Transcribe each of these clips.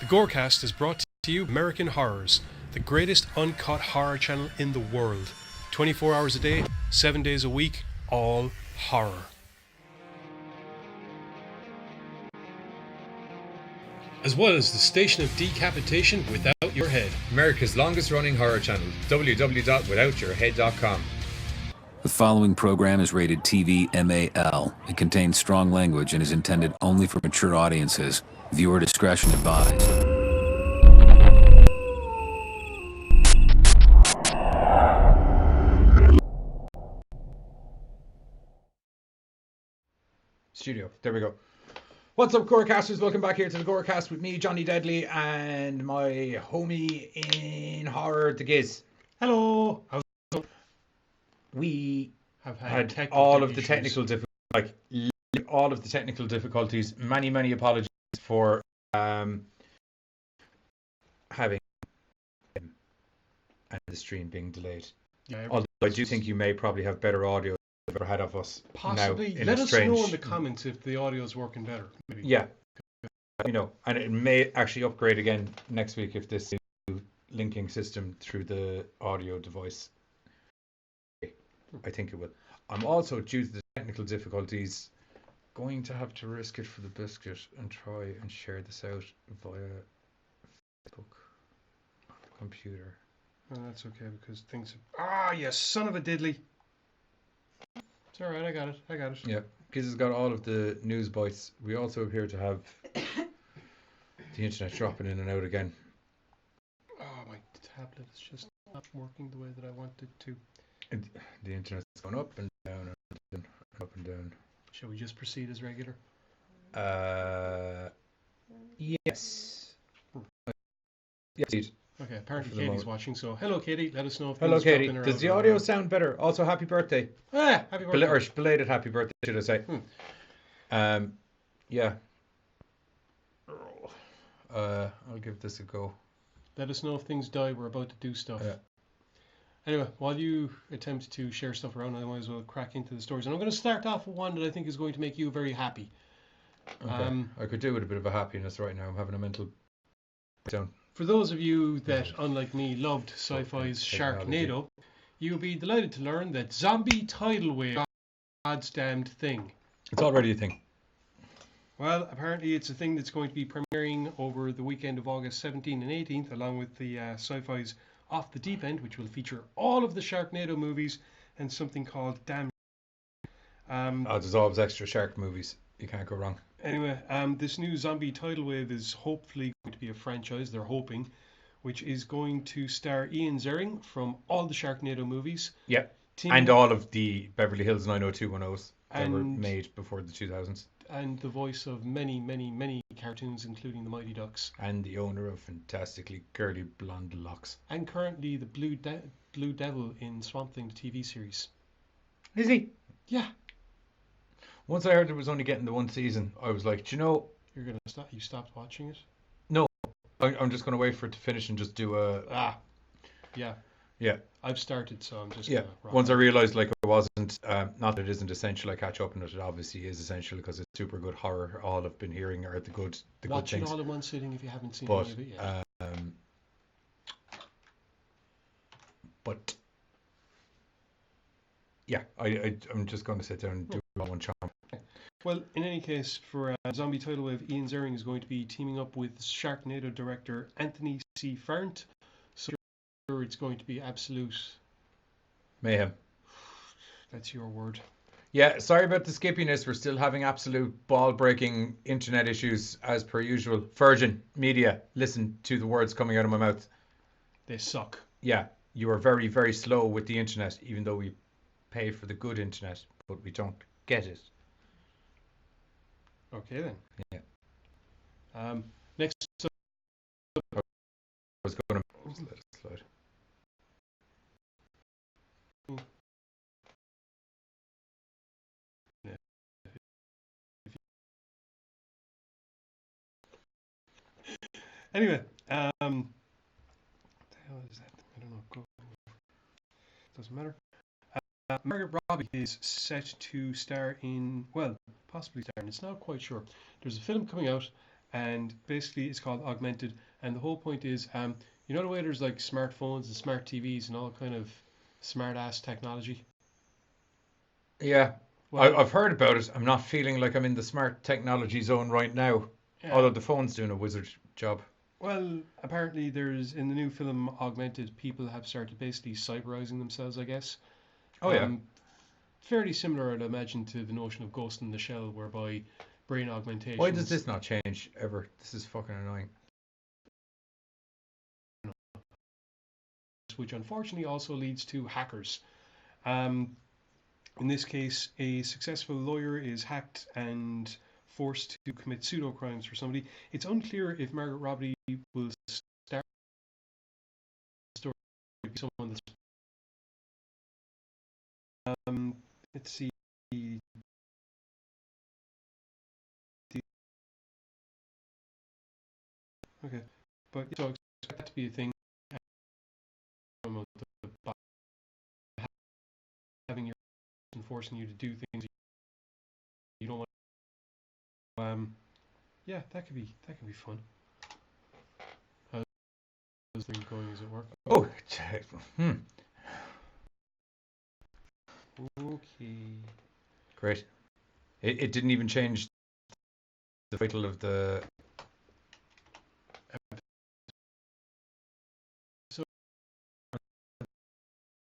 GoreCast is brought to you by American Horrors, the greatest uncut horror channel in the world. 24 hours a day, 7 days a week, all horror. As well as the Station of Decapitation Without Your Head. America's longest running horror channel, www.withoutyourhead.com. The following program is rated TV MAL. It contains strong language and is intended only for mature audiences. Viewer discretion advised. Studio. There we go. What's up, GoreCasters? Welcome back here to the GoreCast with me, Johnny Deadly, and my homie in horror, the Giz. Hello! We Have had all of the technical difficulties. Many apologies for having and the stream being delayed. Yeah, Although I do think you may probably have better audio than you've ever had of us. possibly. Now, Let us know in the comments if the audio is working better. Maybe. Yeah, and it may actually upgrade again next week if this new linking system through the audio device. I think it will. I'm also, due to the technical difficulties, going to have to risk it for the biscuit and try and share this out via Facebook on the computer. Oh, that's okay because things. Ah, you son of a diddly! It's all right. I got it. Yeah, Giz has got all of the news bites. We also appear to have the internet dropping in and out again. Oh, my tablet is just not working the way that I want it to. The internet's going up and down and up and down. Shall we just proceed as regular? Yes. Yes. Okay, apparently For the Katie's moment. watching, so hello Katie, let us know if Hello, things Katie. dropping or Does out the or audio around. sound better? Also, happy birthday. Ah, happy birthday. Or belated happy birthday, should I say. Yeah. I'll give this a go. Let us know if things die, we're about to do stuff. Yeah. Anyway, while you attempt to share stuff around, I might as well crack into the stories. And I'm going to start off with one that I think is going to make you very happy. Okay. I could do with a bit of a happiness right now. I'm having a mental breakdown. For those of you that, unlike me, loved sci-fi's Technology. Sharknado, you'll be delighted to learn that zombie tidal wave is God's damned thing. It's already a thing. Well, apparently it's a thing that's going to be premiering over the weekend of August 17th and 18th, along with the Sci-Fi's Off the Deep End, which will feature all of the Sharknado movies and something called Damn. There's always extra shark movies. You can't go wrong. Anyway, this new zombie tidal wave is hopefully going to be a franchise, they're hoping, which is going to star Ian Ziering from all the Sharknado movies. Yeah. And all of the Beverly Hills 90210s that were made before the 2000s. And the voice of many cartoons, including the Mighty Ducks. And the owner of fantastically curly blonde locks. And currently the Blue Devil in Swamp Thing, the TV series. Is he? Yeah. Once I heard it was only getting the one season, I was like, do you know... You're going to stop? You stopped watching it? No. I'm just going to wait for it to finish and just do a... Yeah. Yeah. I've started, so I'm just Yeah. Once I realised like it wasn't, not that it isn't essential, I catch up on it. It obviously is essential because it's super good horror. All I've been hearing are the good Watch things. it all in one sitting if you haven't seen But, any of it yet. But yeah, I'm just going to sit down and do it all one chomp. Well, in any case, for Zombie Tidal Wave, Ian Ziering is going to be teaming up with Sharknado director Anthony C. Farrant. So it's going to be absolute Mayhem. That's your word. Yeah, sorry about the skippiness. We're still having absolute ball-breaking internet issues as per usual. Virgin Media, listen to the words coming out of my mouth. They suck. Yeah, you are very, very slow with the internet, even though we pay for the good internet, but we don't get it. Okay then. Yeah. Next. I was going to let it slide. Anyway, what the hell is that? I don't know. Doesn't matter. Margaret Robbie is set to star in, well, possibly star in, it's not quite sure. There's a film coming out, and basically it's called Augmented. And the whole point is, you know the way there's like smartphones and smart TVs and all kind of smart ass technology. Yeah, Well, I've heard about it. I'm not feeling like I'm in the smart technology zone right now. yeah. Although the phone's doing a wizard job. Well, apparently there's in the new film Augmented, people have started basically cyberizing themselves, I guess. Oh yeah. Um, Fairly similar, I'd imagine, to the notion of Ghost in the Shell, whereby brain Why does augmentations, this not change ever? This is fucking annoying. which unfortunately also leads to hackers. Um, in this case, a successful lawyer is hacked and forced to commit pseudo crimes for somebody. It's unclear if Margaret Robbie will start the story with someone that's. Let's see. Okay, but so expect that to be a thing. The, having your and forcing you to do things you don't want. Yeah, that could be fun. How's things going? Is it working? Oh, hmm. Okay. Great. It didn't even change the title of the. So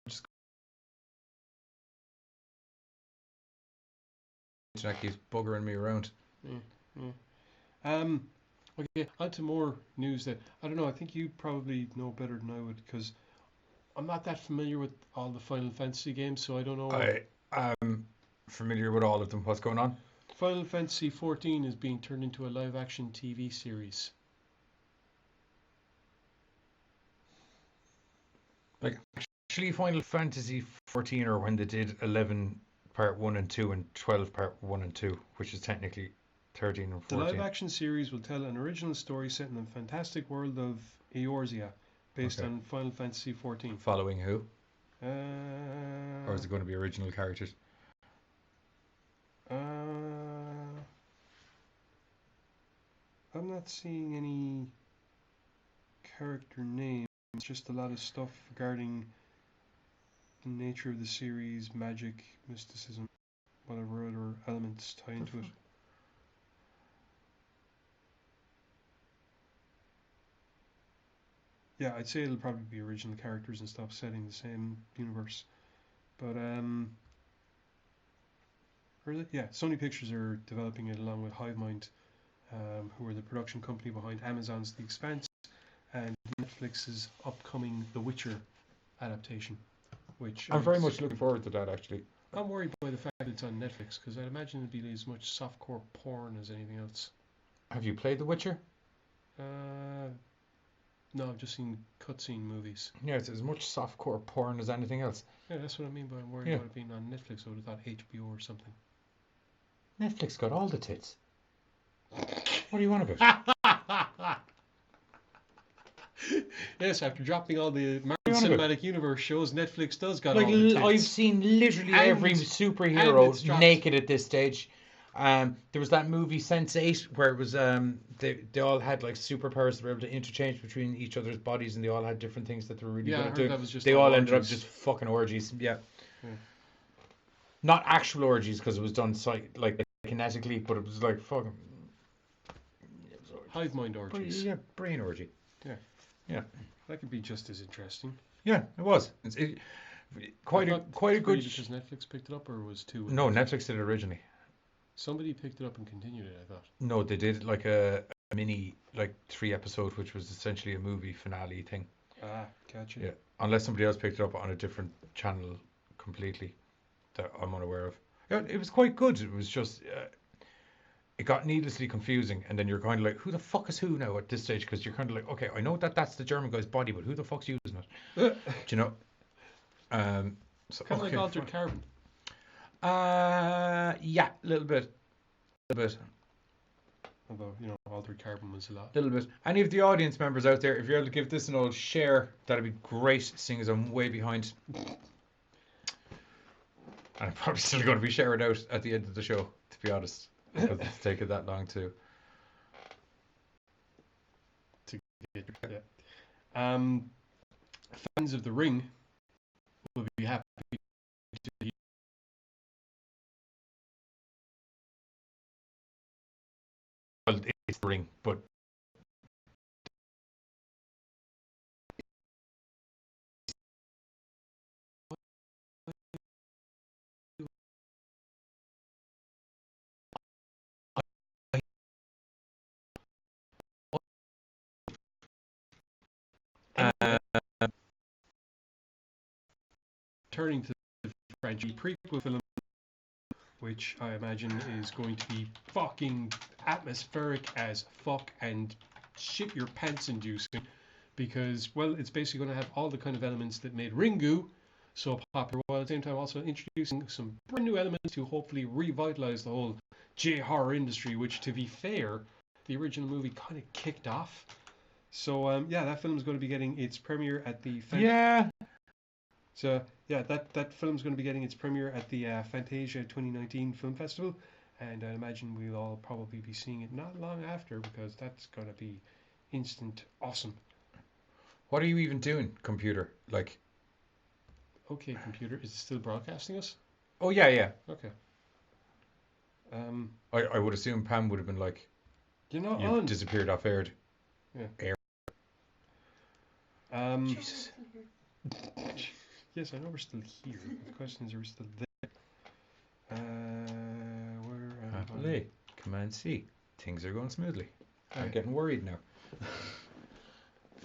Just internet keeps buggering me around. yeah, yeah. Okay, on to more news that I don't know. I think you probably know better than I would because I'm not that familiar with all the Final Fantasy games, so I don't know. I am familiar with all of them. What's going on? Final Fantasy 14 is being turned into a live-action TV series. Like actually, Final Fantasy 14, or when they did 11 Part 1 and 2 and 12 Part 1 and 2, which is technically 13 and The 14. live-action series will tell an original story set in the fantastic world of Eorzea, based Okay. on Final Fantasy 14. Following who? Or is Uh, it going to be original characters? uh, I'm not seeing any character names, just a lot of stuff regarding the nature of the series, magic, mysticism, whatever other elements tie into it. Yeah, I'd say it'll probably be original characters and stuff set in the same universe. But or is it? Yeah, Sony Pictures are developing it along with HiveMind, who are the production company behind Amazon's The Expanse and Netflix's upcoming The Witcher adaptation. Which I'm very much looking forward to that, actually. I'm worried by the fact that it's on Netflix because I'd imagine it'd be as much softcore porn as anything else. Have you played The Witcher? Uh, no, I've just seen cutscene movies. Yeah, it's as much softcore porn as anything else. Yeah, that's what I mean by I'm worried Yeah. about it being on Netflix. I would have thought HBO or something. Netflix got all the tits. What do you want about? Yes, after dropping all the Marvel What are you on Cinematic Universe shows, Netflix does got Like all the I've tits. seen literally And- every and it's superhero dropped. naked at this stage. There was that movie Sense8 where it was they all had like superpowers. They were able to interchange between each other's bodies, and they all had different things that they were really Yeah, I good at heard doing. that was just They all ended up orgies. just fucking orgies. Yeah. Yeah. Not actual orgies because it was done like kinetically, but it was like fucking. It was Hive mind orgies. yeah, brain orgy. That could be just as interesting. Yeah, it was. Quite I a thought quite a three good. because Netflix picked it up, or was two? No, Netflix did it originally. Somebody picked it up and continued it. I thought. No, they did like a mini, like 3 episode, which was essentially a movie finale thing. Ah, gotcha. Yeah, unless somebody else picked it up on a different channel completely that I'm unaware of. Yeah, it was quite good. It was just it got needlessly confusing, and then you're kind of like, who the fuck is who now at this stage? Because you're kind of like, okay, I know that that's the German guy's body, but who the fuck's using it? Do you know? So Kind of like okay, Altered fine. Carbon. Yeah, a little bit, Although, Altered Carbon was a lot. little bit. Any of the audience members out there, if you're able to give this an old share, that'd be great, seeing as I'm way behind. And I'm probably still going to be sharing out at the end of the show, to be honest, because it's taken that long too. Yeah. Fans of The Ring will be happy to hear. Well, it's the ring, but Turning to the French prequel film, which I imagine is going to be fucking atmospheric as fuck and shit your pants inducing, because, well, it's basically going to have all the kind of elements that made Ringu so popular, while at the same time also introducing some brand new elements to hopefully revitalize the whole J-horror industry, which, to be fair, the original movie kind of kicked off. So, yeah, that film is going to be getting its premiere at the... yeah. So, yeah, that film's going to be getting its premiere at the Fantasia 2019 Film Festival, and I imagine we'll all probably be seeing it not long after, because that's going to be instant awesome. What are you even doing, computer? Like, Okay, computer, is it still broadcasting us? oh yeah. Okay. I would assume Pam would have been like, You're not you've on. disappeared off air. Yeah. Air. Jesus. Yes, I know we're still here. The question is, are we still there? Where am I? Happily, Command C. Things are going smoothly. I'm Right. getting worried now.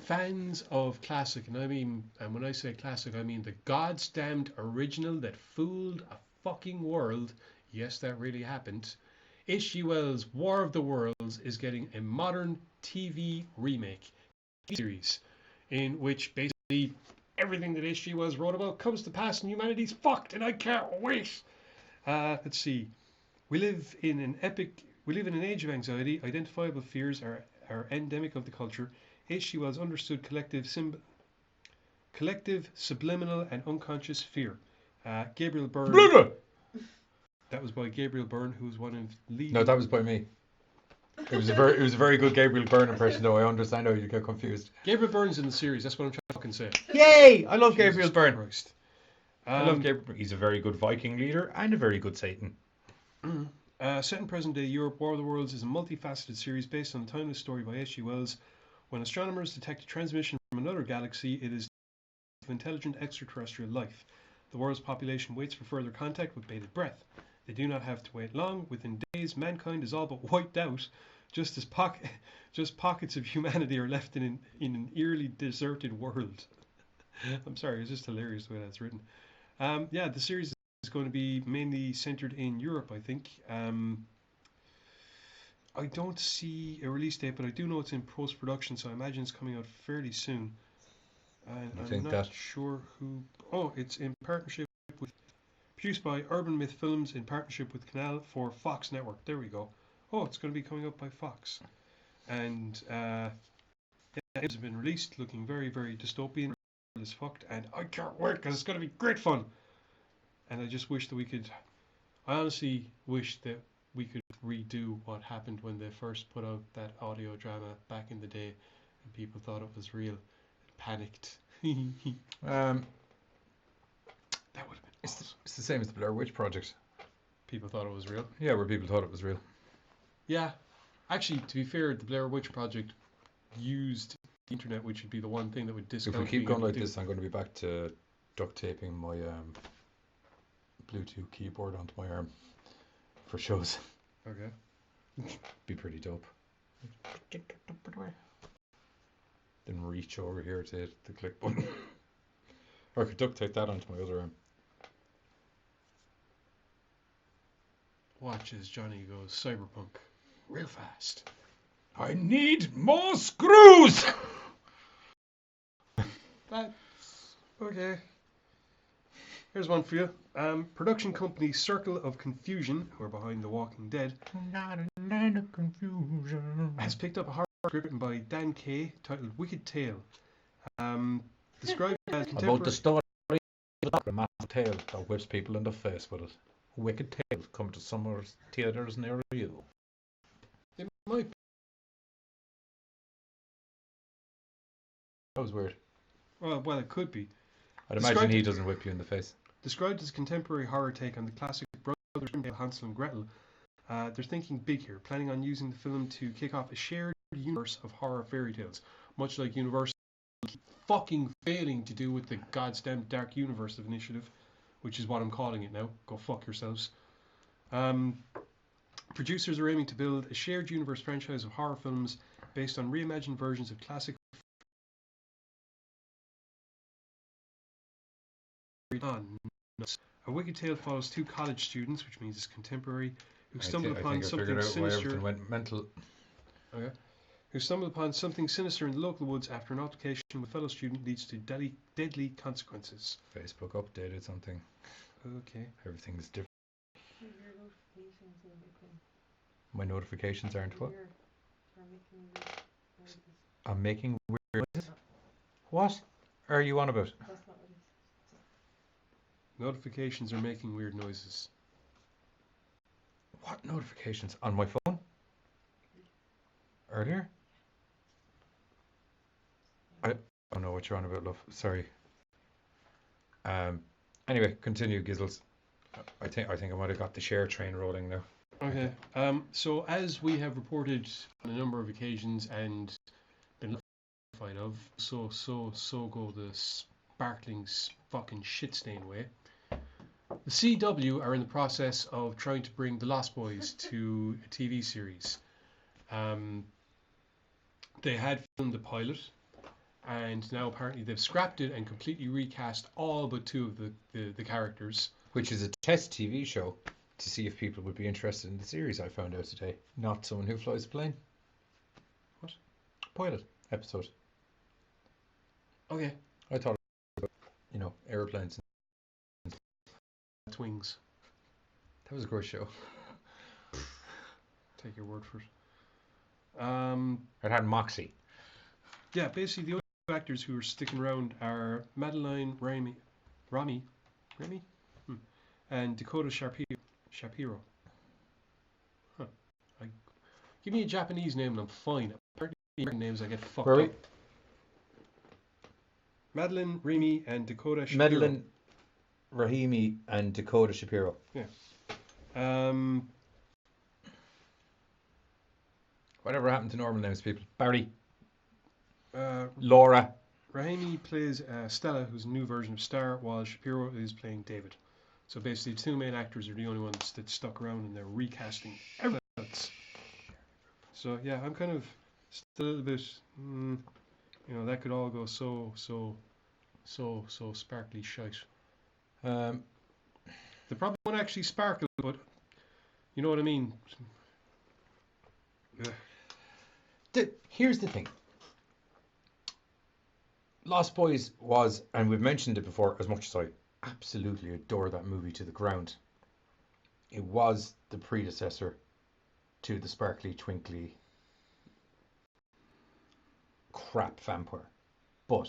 Fans of classic, and when I say classic, I mean the God's damned original that fooled a fucking world. Yes, that really happened. H.G. Wells' War of the Worlds is getting a modern TV remake series, in which basically everything that H.G. Wells wrote about comes to pass and humanity's fucked, and I can't wait. Let's see. We live in an age of anxiety. Identifiable fears are endemic of the culture. H.G. Wells understood collective, subliminal, and unconscious fear. Gabriel Byrne. That was by Gabriel Byrne, who was one of leading. No, that was by me. It was a very good Gabriel Byrne impression, though. I understand how you get confused. Gabriel Byrne's in the series. That's what I'm trying to fucking say. Yay! I love Jesus Gabriel Byrne. Christ. I love Gabriel Byrne. He's a very good Viking leader and a very good Satan. Set in present-day Europe, War of the Worlds is a multifaceted series based on a timeless story by H.G. Wells. When astronomers detect a transmission from another galaxy, it is of intelligent extraterrestrial life. The world's population waits for further contact with bated breath. They do not have to wait long. Within days, mankind is all but wiped out, just pockets of humanity are left in an eerily deserted world. I'm sorry, it's just hilarious the way that's written. Yeah, the series is going to be mainly centered in Europe, I think. I don't see a release date, but I do know it's in post-production, so I imagine it's coming out fairly soon. And I'm not sure who... Oh, it's in partnership with... Produced by Urban Myth Films in partnership with Canal for Fox Network. There we go. Oh, it's going to be coming up by Fox. And yeah, it's been released, looking very, very dystopian as fucked, and I can't wait because it's going to be great fun. And I just wish that I honestly wish that we could redo what happened when they first put out that audio drama back in the day, and people thought it was real, panicked. That would have been awesome. It's the same as the Blair Witch Project. People thought it was real. Yeah, where people thought it was real. Yeah, actually, to be fair, the Blair Witch Project used the internet, which would be the one thing that would discount. If we keep going like this, I'm going to be back to duct taping my Bluetooth keyboard onto my arm for shows. Okay. Be pretty dope. Then reach over here to hit the click button. Or I could duct tape that onto my other arm. Watch as Johnny goes cyberpunk real fast. I need more screws! That's okay. Here's one for you. Production company Circle of Confusion, who are behind The Walking Dead, Not a land of confusion. has picked up a horror script written by Dan Kay titled Wicked Tale. Described as About the contemporary... story of a massive tale that whips people in the face with it. Wicked Tales come to summer theatres near you. It might That was weird. Well, it could be. I'd imagine he doesn't whip you in the face. Described as a contemporary horror take on the classic Brothers Grimm tale Hansel and Gretel, they're thinking big here, planning on using the film to kick off a shared universe of horror fairy tales, much like Universal keep fucking failing to do with the goddamn Dark Universe initiative, which is what I'm calling it now. Go fuck yourselves. Producers are aiming to build a shared universe franchise of horror films based on reimagined versions of classic. A wicked tale follows two college students, which means it's contemporary, who stumble upon something sinister. Went mental. Okay. Who stumble upon something sinister in the local woods after an altercation with a fellow student leads to deadly consequences. Facebook updated something. Okay. Everything's different. My notifications aren't what? I'm making weird noises. What are you on about? Notifications are making weird noises. What notifications? On my phone? Earlier? I don't know what you're on about, love. Sorry. Anyway, continue, Gizzles. I think I might have got the share train rolling now. Okay. So as we have reported on a number of occasions and been notified of, so go the sparkling fucking shit stain way. The CW are in the process of trying to bring The Lost Boys to a TV series. They had filmed the pilot, and now apparently they've scrapped it and completely recast all but two of the characters. Which is a test TV show to see if people would be interested in the series, I found out today. Not someone who flies a plane. What? Pilot episode. Okay. I thought about, airplanes. That's wings. That was a great show. Take your word for it. It had Moxie. Yeah, basically the only actors who are sticking around are Madeline Rami, and Dakota Shapiro. Huh. Give me a Japanese name and I'm fine. Apparently American names I get fucked up. Madeline, Remy, and Dakota Shapiro. Madeline, Rahimi, and Dakota Shapiro. Yeah. Whatever happened to normal names, people? Barry. Laura. Rahimi plays Stella, who's a new version of Star, while Shapiro is playing David. So basically, the two main actors are the only ones that stuck around, and they're recasting everything else. So yeah, I'm kind of still a little bit, that could all go so sparkly shite. They probably won't actually sparkle, but you know what I mean. Here's the thing. Lost Boys was, and we've mentioned it before, as much as I absolutely adore that movie to the ground, it was the predecessor to the sparkly, twinkly crap vampire. But,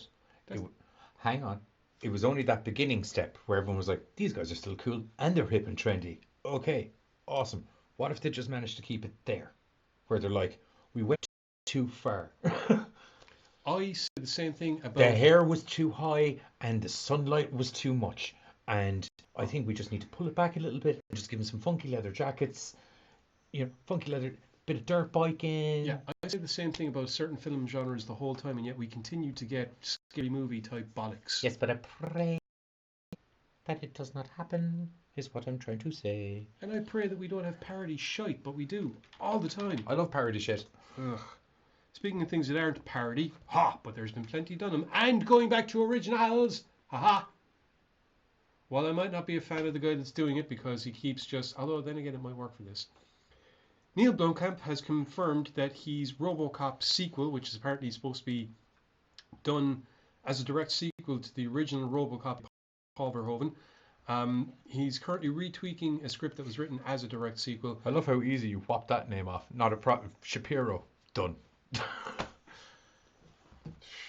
hang on, it was only that beginning step where everyone was like, these guys are still cool and they're hip and trendy. Okay, awesome. What if they just managed to keep it there? Where they're like, we went too far. I said the same thing about... The hair was too high and the sunlight was too much. And I think we just need to pull it back a little bit and just give them some funky leather jackets. Funky leather, bit of dirt biking. Yeah, I said the same thing about certain film genres the whole time, and yet we continue to get scary movie type bollocks. Yes, but I pray that it does not happen, is what I'm trying to say. And I pray that we don't have parody shite, but we do, all the time. I love parody shit. Ugh. Speaking of things that aren't parody, but there's been plenty done them, and going back to originals, While I might not be a fan of the guy that's doing it because he keeps just, although then again it might work for this. Neil Blomkamp has confirmed that his RoboCop sequel, which is apparently supposed to be done as a direct sequel to the original RoboCop, Paul Verhoeven. He's currently retweaking a script that was written as a direct sequel. I love how easy you whop that name off. Not Shapiro. Done.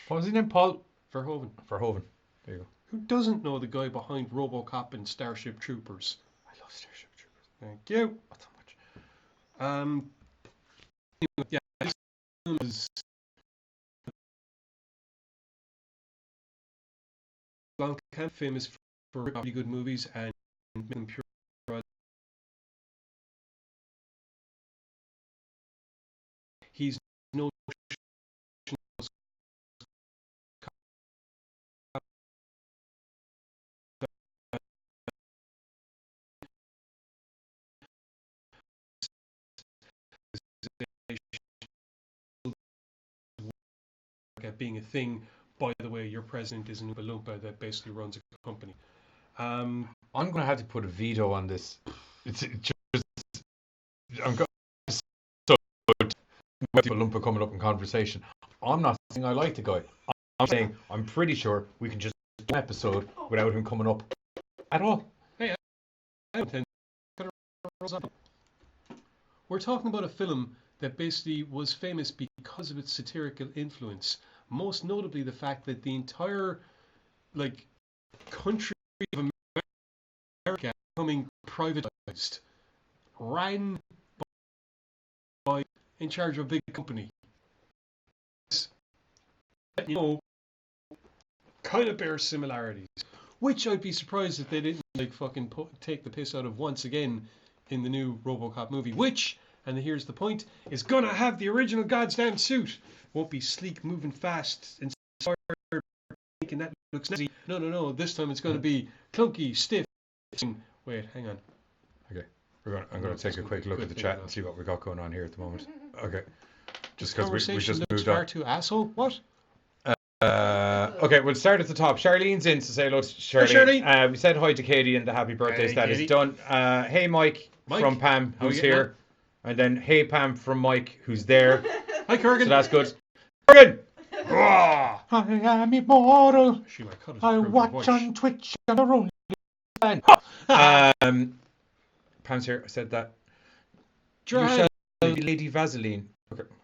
What was his name? Paul Verhoeven. Verhoeven. There you go. Who doesn't know the guy behind RoboCop and Starship Troopers? I love Starship Troopers. Thank you. Not so much. Yeah, this film is Blanc, famous for really good movies and making pure. He's no at being a thing. By the way, your president is an Oompa Loompa that basically runs a company. I'm going to have to put a veto on this. It's just, I'm going so with Oompa Loompa coming up in conversation. I'm not saying I like the guy. I'm saying I'm pretty sure we can just do an episode without him coming up at all. Hey, I don't think we're talking about a film that basically was famous because of its satirical influence. Most notably, the fact that the entire country of America becoming privatized, ran by in charge of a big company. You know, kind of bears similarities. Which I'd be surprised if they didn't take the piss out of once again in the new RoboCop movie. Which, and here's the point, is gonna have the original goddamn suit. Won't be sleek, moving fast, inspired, thinking that looks easy. No. This time it's going to be clunky, stiff. Wait, hang on. Okay, I'm going to take a quick look at the chat and see what we got going on here at the moment. Okay, just because we just moved on. To asshole. What? Okay, we'll start at the top. Charlene's in to say hello to Charlene. Hi, Charlene. We said hi to Katie and the happy birthday status Katie. Done. Hey Mike from Pam, who's here. And then hey Pam from Mike, who's there. Hi Kurgan. So that's good. Kurgan! I am immortal. I watch on Twitch and the Rolling Fan. Pam's here. I said that. You shall be Lady Vaseline.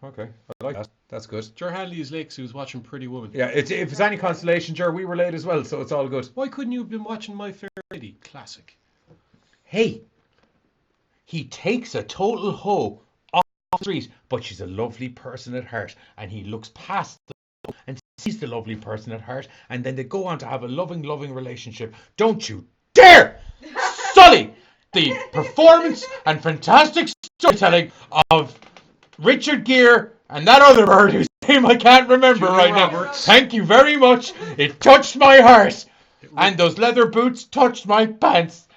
Okay. I like that. That's good. Ger Hadley is late because he was watching Pretty Woman. Yeah, if it's any consolation, Ger, we were late as well, so it's all good. Why couldn't you have been watching My Fair Lady? Classic. Hey, he takes a total hoe off the street, but she's a lovely person at heart, and he looks past the and sees the lovely person at heart, and then they go on to have a loving relationship. Don't you dare sully the performance and fantastic storytelling of Richard Gere and that other bird whose name I can't remember right now. Thank you very much. It touched my heart. And those leather boots touched my pants.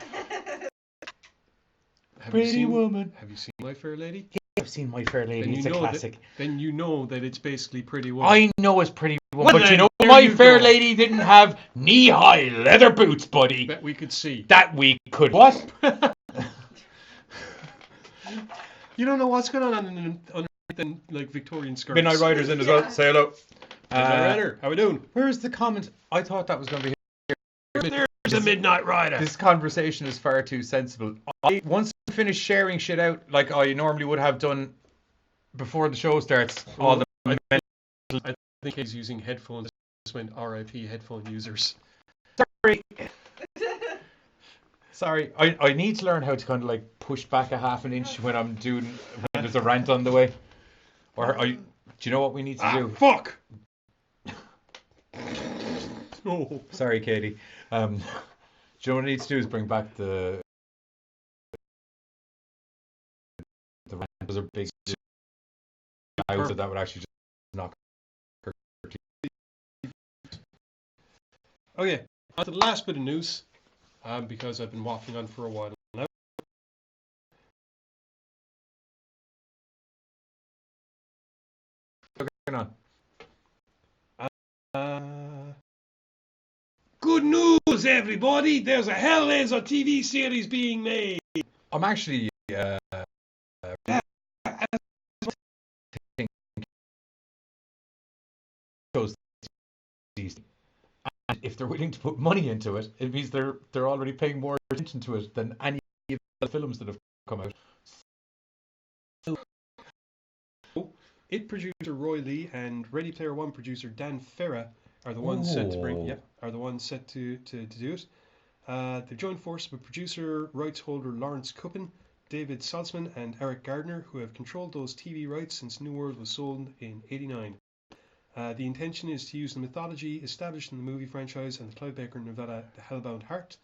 Pretty woman. Have you seen My Fair Lady? Yeah, I've seen My Fair Lady. It's a classic. Then you know that it's basically Pretty Woman. I know it's Pretty Woman, but you know My Fair Lady didn't have knee-high leather boots, buddy. That we could see. That we could. What? You don't know what's going on underneath Victorian skirts. Midnight Rider's in as well. Say hello. Midnight Rider, how we doing? Where's the comment? I thought that was going to be here. There's a Midnight Rider. This conversation is far too sensible. Once I finish sharing shit out like I normally would have done before the show starts, I think he's using headphones. Just went RIP headphone users. Sorry, I need to learn how to kind of push back a half an inch when there's a rant on the way. Do you know what we need to do? Fuck! Oh. Sorry, Katie. Do you know what I need to do is bring back the rant. Those are big eyes that would actually just knock her. Okay, on to the last bit of news. Because I've been waffling on for a while now. Okay, on. Good news, everybody! There's a Hellraiser TV series being made. I'm actually and if they're willing to put money into it, it means they're already paying more attention to it than any of the films that have come out. It producer Roy Lee and Ready Player One producer Dan Ferra are the ones set to do it. They've joined forces with producer rights holder Lawrence Kuppin, David Saltzman, and Eric Gardner, who have controlled those TV rights since New World was sold in '89. The intention is to use the mythology established in the movie franchise and the Clive Barker novella The Hellbound Heart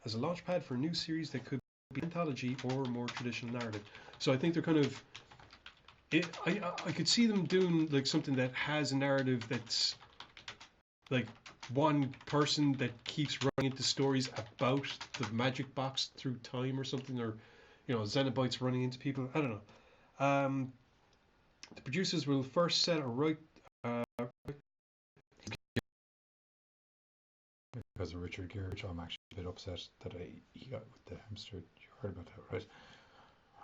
as a launchpad for a new series that could be anthology or more traditional narrative. So I think they're kind of... I could see them doing like something that has a narrative that's like one person that keeps running into stories about the magic box through time or something, or Xenobites running into people. I don't know. The producers will first set a right because of Richard Gere, which I'm actually a bit upset that he got with the hamster. You heard about that, right?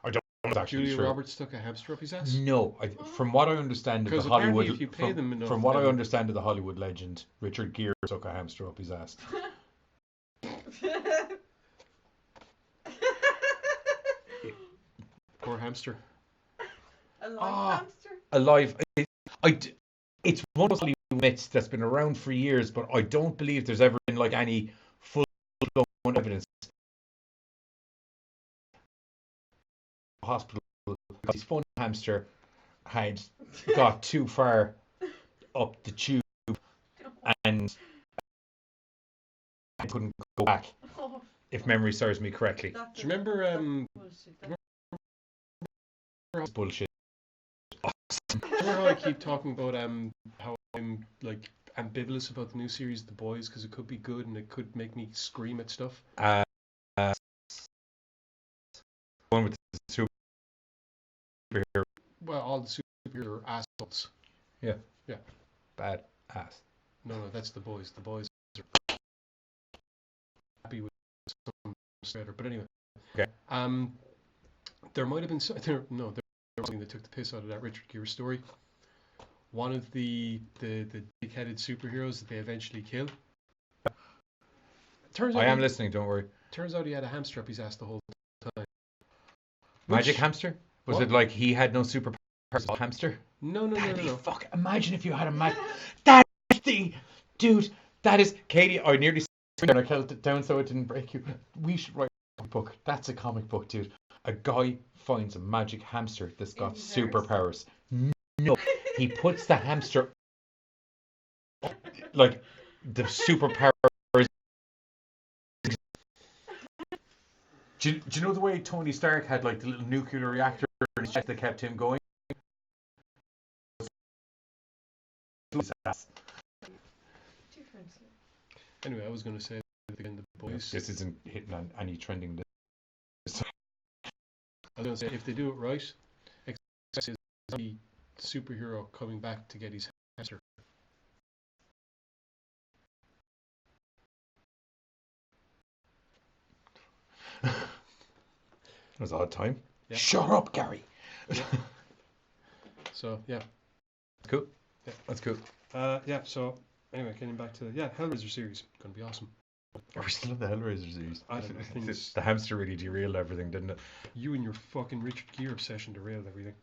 I don't know if it's actually Julia true. Roberts stuck a hamster up his ass. No, from what I understand of the Because apparently Hollywood, if you pay them enough, from what I then- understand of the Hollywood legend, Richard Gere stuck a hamster up his ass. Poor hamster. A live hamster? Alive. It's one of those Hollywood myths that's been around for years, but I don't believe there's ever been like any full-blown evidence. Hospital, his fun hamster had got too far up the tube and I couldn't go back, if memory serves me correctly. Do you remember Bullshit. remember how I keep talking about how I'm like ambivalent about the new series The Boys because it could be good and it could make me scream at stuff? One with the superhero. Well, all the superhero are assholes. Yeah. Yeah. Bad ass. No, that's The Boys. The Boys are happy with some better. But anyway. Okay. There might have been there was something that took the piss out of that Richard Gere story. One of the big-headed superheroes that they eventually kill. Turns out I am listening, don't worry. Turns out he had a hamster up his ass the whole time. Magic hamster? Was What? it like he had no superpowers? Hamster? No. Fuck! Imagine if you had a magic. That is the dude. That is Katie. I nearly said and I held it down so it didn't break you. We should write a comic book. That's a comic book, dude. A guy finds a magic hamster that's got superpowers. No, he puts the hamster like the superpowers. Do you know the way Tony Stark had like the little nuclear reactor in his chest that kept him going? Anyway, I was going to say again, The Boys. This isn't hitting on any trending. I was going to say if they do it right, expect the superhero coming back to get his hamster. That was odd time. Yeah. Shut up, Gary. Yeah. So yeah. Cool. Yeah. That's cool. So anyway, getting back to Hellraiser series, gonna be awesome. Are we still in the Hellraiser series? I don't know, things- The hamster really derailed everything, didn't it? You and your fucking Richard Gere obsession derailed everything.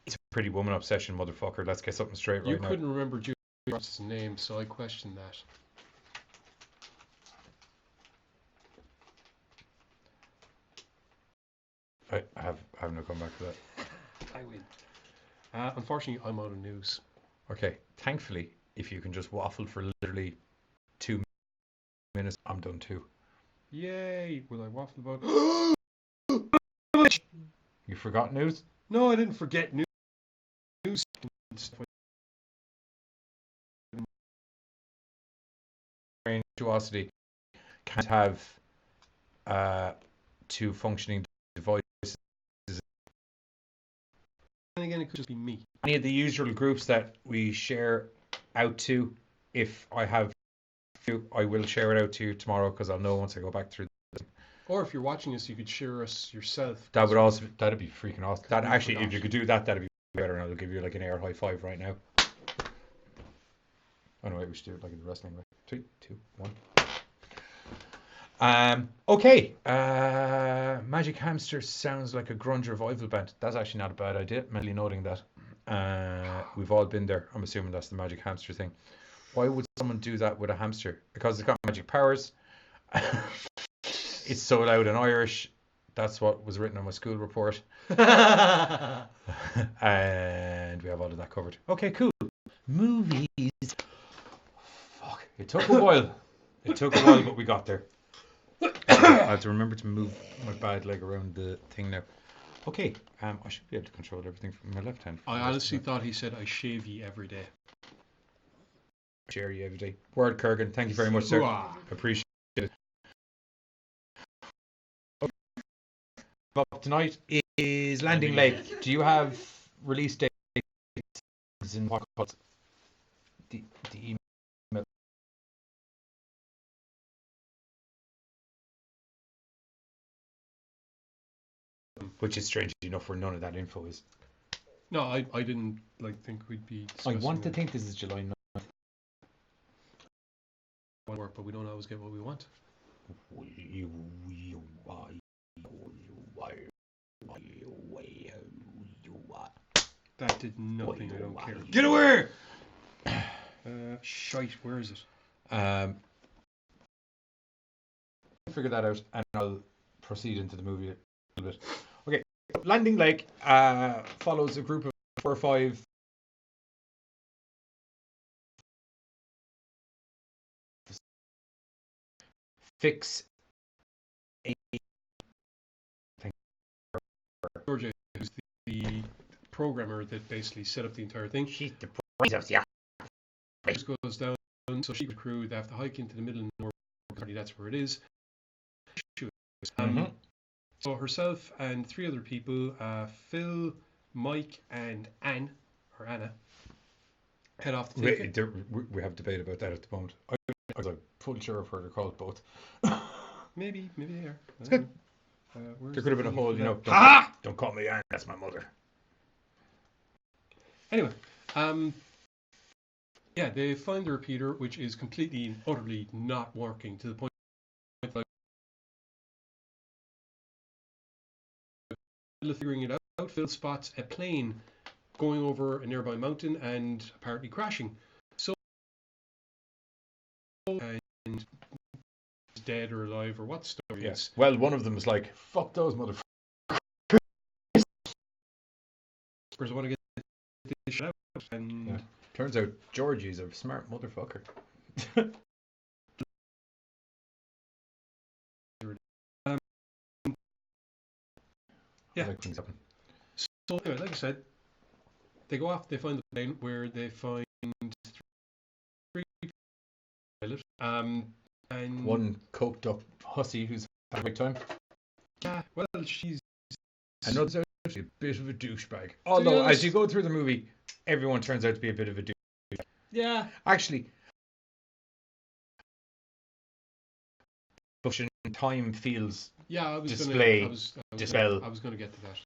It's a Pretty Woman obsession, motherfucker. Let's get something straight right You now. couldn't remember Julia Roberts' name, so I questioned that. I have no comeback to that. I win. Unfortunately, I'm out of news. Okay, thankfully, if you can just waffle for literally 2 minutes, I'm done too. Yay! Will I waffle about? You forgot news? No, I didn't forget news. Virtuosity can't have two functioning devices. And again, it could just be me. Any of the usual groups that we share out to, if I have few, I will share it out to you tomorrow because I'll know once I go back through. Or if you're watching us, you could share us yourself. That'd be freaking awesome. That actually, if you could do that, that'd be better. And I'll give you like an air high five right now. Oh no, wait, we should do it like in the wrestling way. 3, 2, 1. Okay. Magic Hamster sounds like a grunge revival band. That's actually not a bad idea. Mentally noting that. We've all been there. I'm assuming that's the Magic Hamster thing. Why would someone do that with a hamster? Because it's got magic powers. It's so loud in Irish. That's what was written on my school report. And we have all of that covered. Okay, cool. Movies. Fuck. It took a while. But we got there. I have to remember to move my bad leg around the thing now. Okay. I should be able to control everything from my left hand. I honestly thought he said I shave ye every day. Share you every day. Word, Kurgan. Thank you very much, sir. Hooah. Appreciate it. Up tonight is Landing Lake. Do you have release dates in what the email? Which is strange enough where none of that info is. No, I didn't think we'd be I discussing want to think this is July 9th. work, but we don't always get what we want. That did nothing. I don't care. Get away! Shite. Where is it? Figure that out, and I'll proceed into the movie a little bit. Okay, Landing Lake follows a group of 4 or 5 fix a Georgia, who's the programmer that basically set up the entire thing. she's the princess, yeah. Just goes down, so she and the crew, they have to hike into the middle of nowhere. That's where it is. So herself and 3 other people, Phil, Mike, and Anna, head off to take it. We have debate about that at the moment. I was like, full sure I've heard her called both. Maybe they are. It's good. There could have been a whole, don't call me Anne, that's my mother. Anyway, they find the repeater, which is completely and utterly not working, to the point of figuring it out. Phil spots a plane going over a nearby mountain and apparently crashing. So, and dead or alive or what story is. Well, one of them is like, fuck those motherfuckers. I want to get this shit out. And turns out Georgie's a smart motherfucker. So anyway, like I said, they go off, they find the plane where they find 3 pilots, and one coked up hussy who's had a great time. Yeah, well, she's another a bit of a douchebag. Although, as you go through the movie, everyone turns out to be a bit of a douchebag. Yeah. Actually, time feels display, dispel. I was going to get to that.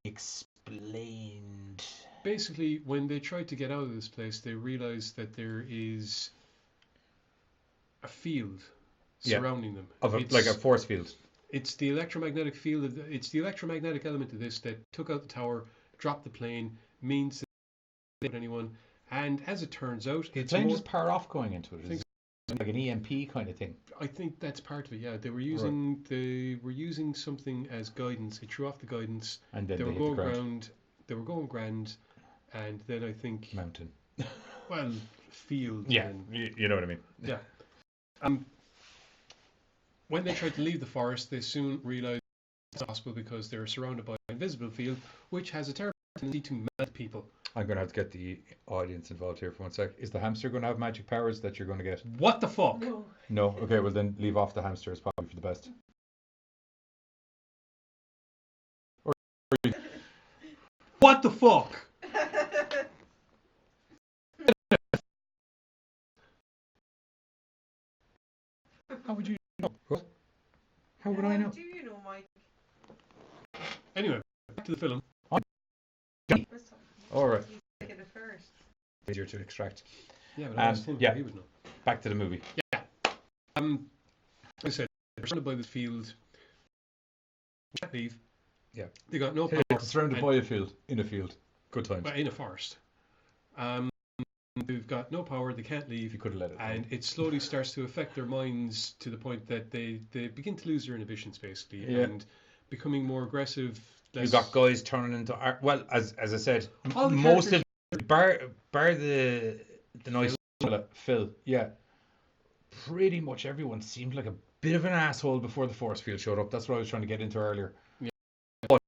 Explained. Basically, when they tried to get out of this place, they realized that there is a field surrounding them. Like a force field. It's the electromagnetic field. It's the electromagnetic element of this that took out the tower, dropped the plane, means that they don't hit anyone. And as it turns out, the plane just powered off going into it. It's like an EMP kind of thing. I think that's part of it. Yeah, they were using something as guidance. It threw off the guidance, and then they were going ground. They were going grand, and then I think mountain. Well, field. Yeah, you know what I mean. Yeah. When they tried to leave the forest, they soon realized it's possible because they're surrounded by an invisible field, which has a terrible tendency to melt people. I'm going to have to get the audience involved here for 1 sec. Is the hamster going to have magic powers that you're going to get? What the fuck? No? Okay, well then leave off the hamster. It's probably for the best. What the fuck? How would you know? What? How would I know? How do you know, Mike? Anyway, back to the film. Alright. Take it first. Easier to extract. Yeah, but I asked him how he would know. Back to the movie. Yeah. Like I said, they're surrounded by this field. Can't leave. Yeah. They got no power. It's surrounded by a field. In a field. Good times. In a forest. They've got no power, they can't leave. You could have let it. And it slowly starts to affect their minds to the point that they begin to lose their inhibitions, basically. Yeah. And becoming more aggressive, You got guys turning into well, as I said, All the most of characters- bar the nice fella, Phil, yeah, pretty much everyone seemed like a bit of an asshole before the force field showed up. That's what I was trying to get into earlier. Yeah. But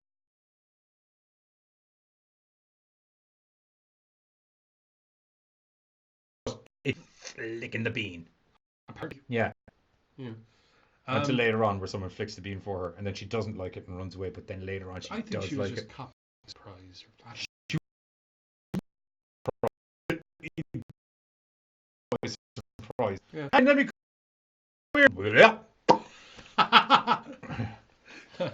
it's flicking the bean. apparently, Yeah. yeah. Until later on, where someone flicks the bean for her, and then she doesn't like it and runs away. But then later on, she I think does she was like just it. cop surprised. Surprise. Yeah. And then we weird. Yeah.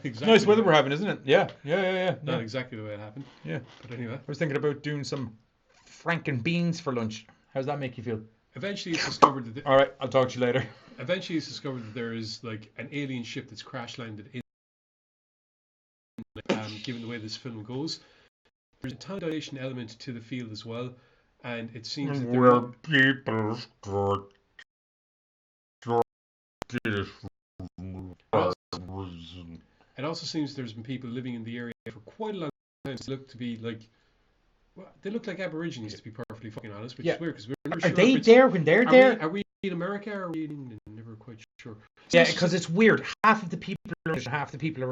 Exactly. Nice weather we're having, isn't it? Yeah. Not exactly the way it happened. Yeah. But anyway. I was thinking about doing some Franken beans for lunch. How's that make you feel? Eventually, it's discovered that. All right, I'll talk to you later. Eventually, it's discovered that there is like an alien ship that's crash landed in. Given the way this film goes, there's a time dilation element to the field as well, and it seems that Where people it also seems there's been people living in the area for quite a long time. They look to be like, well, they look like Aborigines, to be perfectly fucking honest, which is weird because we're never Are sure they if it's, there when they're there? Are we in America or are we in England? Never quite sure. Yeah, because it's weird. Half of the people are Irish and half the people are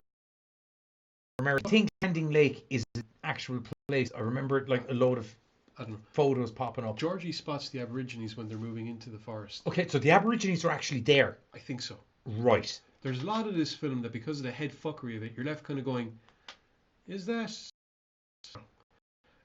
American. I think Landing Lake is an actual place. I remember like a load of I don't know. photos popping up. Georgie spots the Aborigines when they're moving into the forest. Okay, so the Aborigines are actually there. I think so. Right. There's a lot of this film that because of the head fuckery of it, you're left kind of going, is that?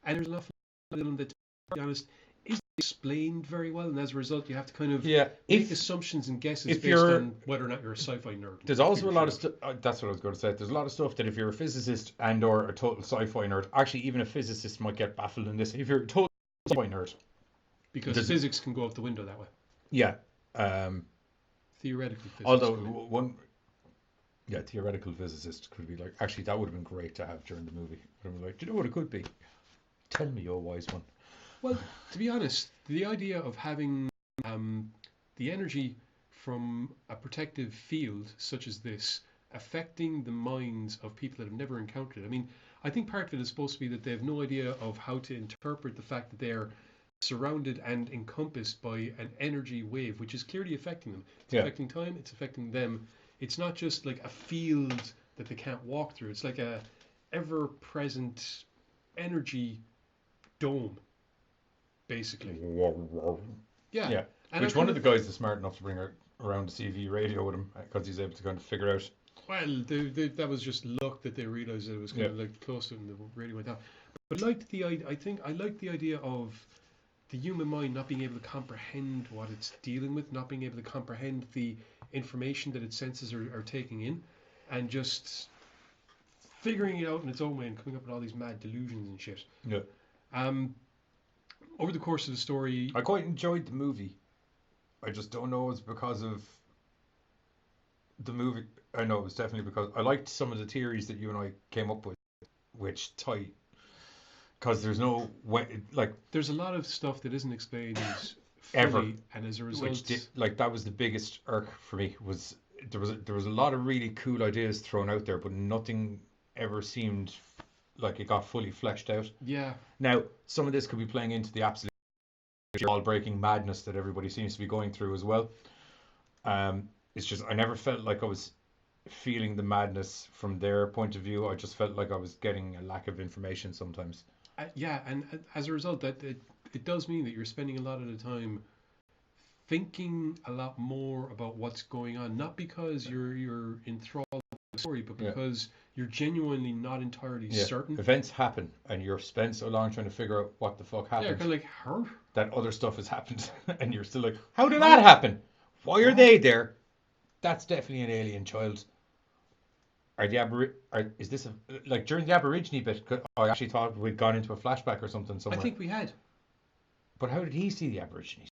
And there's enough of them that, to be honest, isn't explained very well, and as a result, you have to kind of make assumptions and guesses based on whether or not you're a sci-fi nerd. There's also a lot of stuff. That's what I was going to say. There's a lot of stuff that if you're a physicist and or a total sci-fi nerd, actually even a physicist might get baffled in this. If you're a total sci-fi nerd, because physics can go out the window that way. Yeah. Theoretical physics. Although theoretical physicist could be like, actually, that would have been great to have during the movie. But I'm like, do you know what it could be? Tell me, oh wise one. Well, to be honest, the idea of having the energy from a protective field such as this affecting the minds of people that have never encountered it. I mean, I think part of it is supposed to be that they have no idea of how to interpret the fact that they're surrounded and encompassed by an energy wave, which is clearly affecting them. It's affecting time, it's affecting them. It's not just like a field that they can't walk through. It's like a ever-present energy dome, basically. Yeah. And which one of the guys is smart enough to bring around a CV radio with him because he's able to kind of figure out. Well, that was just luck that they realised that it was kind of like close to them. The radio went down. But I liked the idea of the human mind not being able to comprehend what it's dealing with, not being able to comprehend the information that its senses are taking in, and just figuring it out in its own way and coming up with all these mad delusions and shit. Yeah. Over the course of the story, I quite enjoyed the movie. I just don't know it's because of the movie. I know it was definitely because I liked some of the theories that you and I came up with, which tie. Because there's no way, like there's a lot of stuff that isn't explained fully, ever, and as a result, that was the biggest irk for me. Was there was a lot of really cool ideas thrown out there, but nothing ever seemed like it got fully fleshed out. Yeah. Now, some of this could be playing into the absolute all-breaking madness that everybody seems to be going through as well. It's just I never felt like I was feeling the madness from their point of view. I just felt like I was getting a lack of information sometimes. And as a result, that it does mean that you're spending a lot of the time thinking a lot more about what's going on, not because you're enthralled with the story, but because you're genuinely not entirely certain. Events happen, and you're spent so long trying to figure out what the fuck happened. Yeah, kind of like her. That other stuff has happened, and you're still like, how did that happen? Why are they there? That's definitely an alien child. Is this like during the Aborigine bit? I actually thought we'd gone into a flashback or something somewhere. I think we had. But how did he see the Aborigines?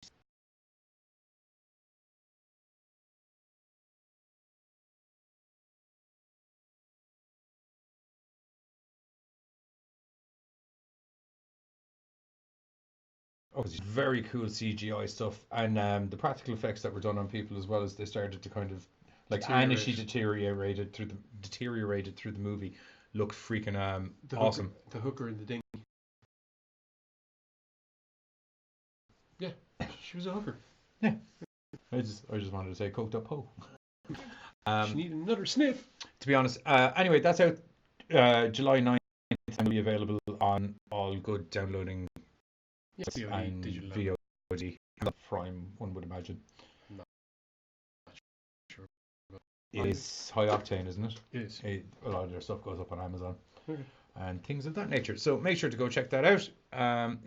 Oh, it's very cool CGI stuff, and the practical effects that were done on people as well as they started to kind of like Anna, she deteriorated through the movie, looked freaking The awesome. Hooker, the hooker in the dinghy. Yeah, she was a hooker. Yeah. I just wanted to say coked up hoe. She needed another sniff. To be honest. Anyway, that's out July 9th and will be available on all good downloading Yes, VOD, and digital. VOD. Prime, one would imagine. Not sure. It's high octane, isn't it? It is. A lot of their stuff goes up on Amazon. Okay. And things of that nature. So make sure to go check that out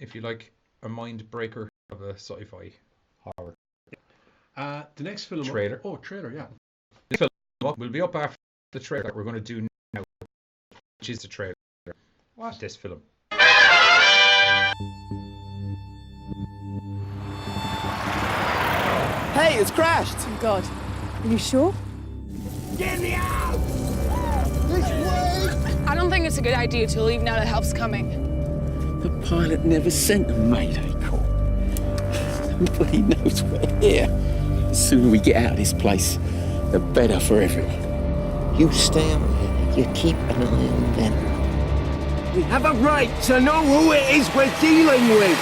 if you like a mind breaker of a sci-fi horror. The next film. Trailer. Trailer, yeah. This film will be up after the trailer that we're going to do now, which is the trailer. What? This film. Hey, it's crashed! Oh God. Are you sure? Get me out! This way! I don't think it's a good idea to leave now that help's coming. The pilot never sent a mayday call. Nobody knows we're here. The sooner we get out of this place, the better for everyone. You stay out here. You keep an eye on them. We have a right to know who it is we're dealing with.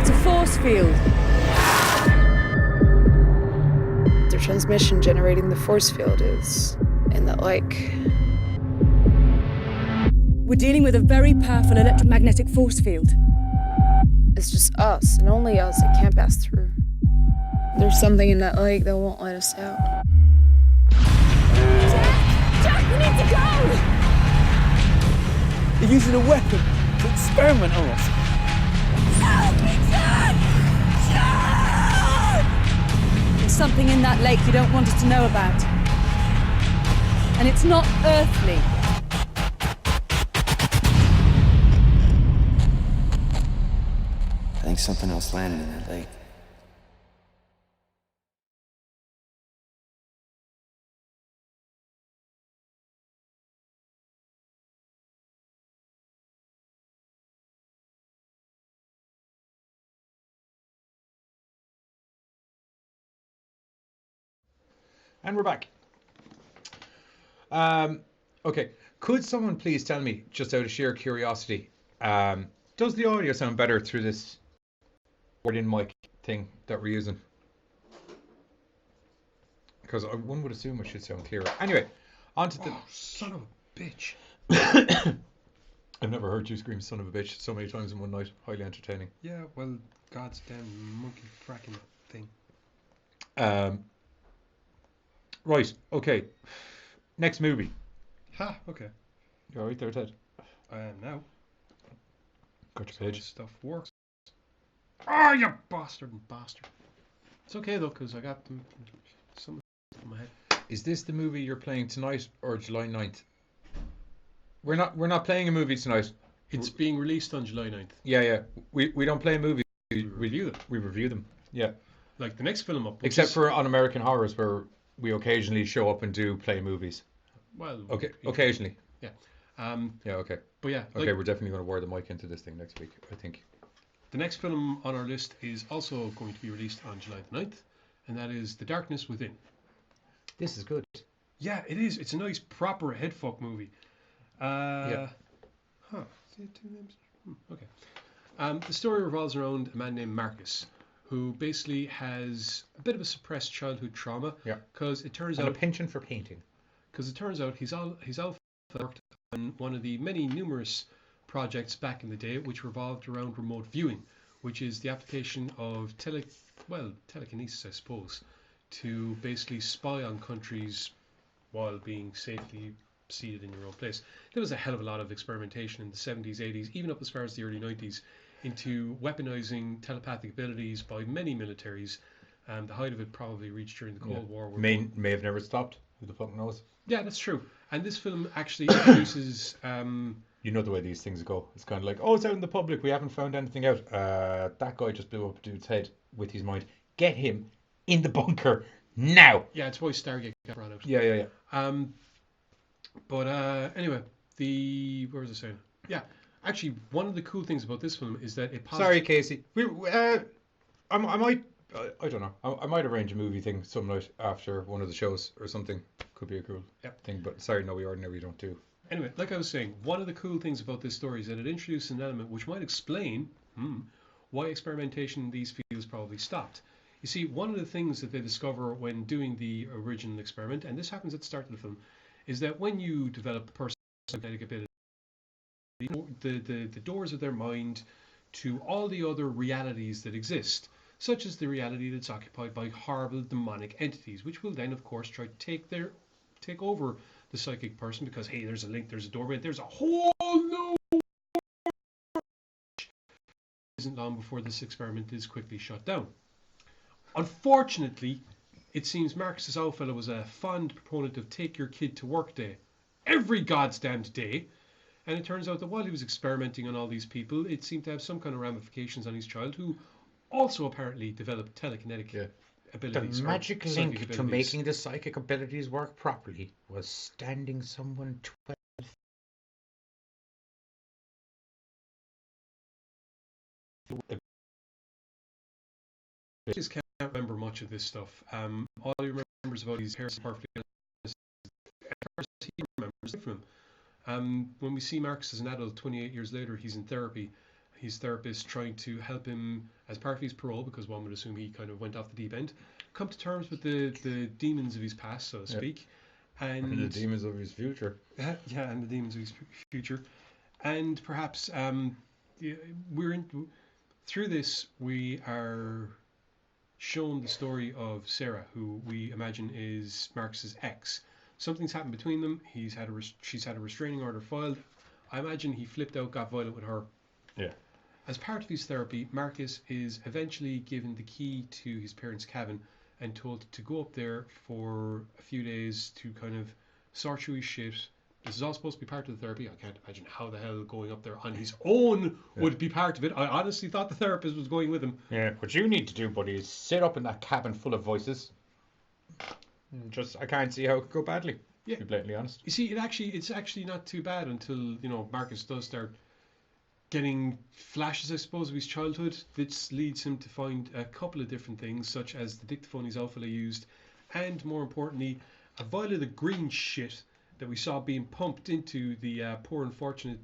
It's a force field. The transmission generating the force field is in the lake. We're dealing with a very powerful electromagnetic force field. It's just us, and only us, that can't pass through. There's something in that lake that won't let us out. Jack, we need to go! They're using a weapon to experiment on us. Help me, Jack! Jack! There's something in that lake you don't want us to know about. And it's not earthly. I think something else landed in that lake. And we're back. Okay. Could someone please tell me, just out of sheer curiosity, does the audio sound better through this Jourdan mic thing that we're using? Because one would assume it should sound clearer. Anyway, on to the... Oh, son of a bitch. I've never heard you scream son of a bitch so many times in one night. Highly entertaining. Yeah, well, God's damn monkey fracking thing. Right, okay. Next movie. Ha, okay. You alright there, Ted? I am now. Got your So this page. stuff works. Oh, you bastard and bastard. It's okay, though, because I got some in my head. Is this the movie you're playing tonight or July 9th? We're not playing a movie tonight. It's being released on July 9th. Yeah. We don't play movies. We review them. We review them. Yeah. Like the next film up. Except for on American Horrors, where we occasionally show up and do play movies. Well, Okay, occasionally. Yeah. Yeah, okay. But yeah. Okay, like, we're definitely going to wire the mic into this thing next week, I think. the next film on our list is also going to be released on July the 9th, and that is The Darkness Within. This is good. Yeah, it is. It's a nice, proper headfuck movie. Yeah. Huh. Is it two names? Okay. The story revolves around a man named Marcus, who basically has a bit of a suppressed childhood trauma. Yeah. Because it turns And a out, penchant for painting. he's all worked on one of the many numerous projects back in the day, which revolved around remote viewing, which is the application of telekinesis, I suppose, to basically spy on countries while being safely seated in your own place. There was a hell of a lot of experimentation in the 70s, 80s, even up as far as the early 90s, into weaponizing telepathic abilities by many militaries. The height of it probably reached during the Cold War. May have never stopped. Who the fuck knows? Yeah, that's true. And this film actually introduces... You know the way these things go. It's kind of like, oh, it's out in the public. We haven't found anything out. That guy just blew up a dude's head with his mind. Get him in the bunker now. Yeah, it's why Stargate got brought out. Yeah. But anyway, where was I saying? Yeah, actually, one of the cool things about this film is that it... Sorry, Casey. I might I don't know. I might arrange a movie thing some night after one of the shows or something. Could be a cool thing. But sorry, no, we ordinarily don't do. Anyway, like I was saying, one of the cool things about this story is that it introduces an element which might explain why experimentation in these fields probably stopped. You see, one of the things that they discover when doing the original experiment, and this happens at the start of the film, is that when you develop a person's magnetic ability, the doors of their mind to all the other realities that exist, such as the reality that's occupied by horrible demonic entities, which will then, of course, try to take over the psychic person because, hey, there's a link, there's a doorway, there's a whole new... It isn't long before this experiment is quickly shut down. Unfortunately, it seems Marcus's old fellow was a fond proponent of take your kid to work day every god's damned day, and it turns out that while he was experimenting on all these people, it seemed to have some kind of ramifications on his child, who also apparently developed telekinetic abilities. The magic link to making the psychic abilities work properly was standing someone 12. I just can't remember much of this stuff. All he remembers about his parents perfectly honest. At first, he remembers it from him. When we see Marcus as an adult, 28 years later, he's in therapy. His therapist trying to help him, as part of his parole, because one would assume he kind of went off the deep end, come to terms with the demons of his past, so to speak. And the demons of his future. Yeah, and the demons of his future. And perhaps through this, we are shown the story of Sarah, who we imagine is Marcus's ex. Something's happened between them. She's had a restraining order filed. I imagine he flipped out, got violent with her. Yeah. As part of his therapy, Marcus is eventually given the key to his parents' cabin and told to go up there for a few days to kind of sort through his shit. This is all supposed to be part of the therapy. I can't imagine how the hell going up there on his own would be part of it. I honestly thought the therapist was going with him. Yeah, what you need to do, buddy, is sit up in that cabin full of voices. I can't see how it could go badly. Yeah. To be blatantly honest. You see, it's actually not too bad until, Marcus does start getting flashes, I suppose, of his childhood. This leads him to find a couple of different things, such as the dictaphone his alpha used, and more importantly, a vial of the green shit that we saw being pumped into the poor unfortunate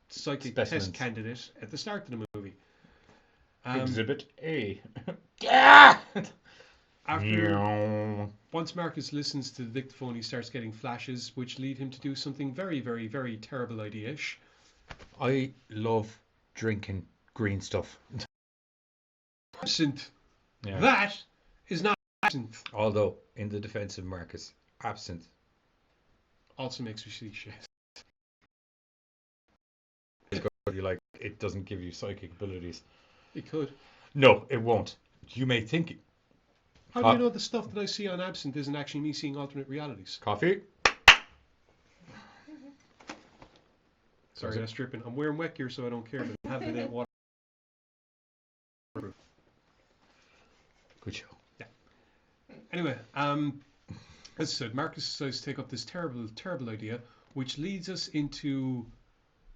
psychic test candidate at the start of the movie. Exhibit A. Once Marcus listens to the dictaphone, he starts getting flashes, which lead him to do something very, very, very terrible idea-ish. I love drinking green stuff. Absinthe. Yeah. That is not absinthe. Although, in the defense of Marcus, absinthe also makes you see shit. It doesn't give you psychic abilities. It could. No, it won't. You may think it. How do you know the stuff that I see on absinthe isn't actually me seeing alternate realities? Coffee? Sorry, that's dripping. I'm wearing wet gear, so I don't care, but I have the damn water. Good show. Yeah. Anyway, as I said, Marcus decides to take up this terrible, terrible idea, which leads us into,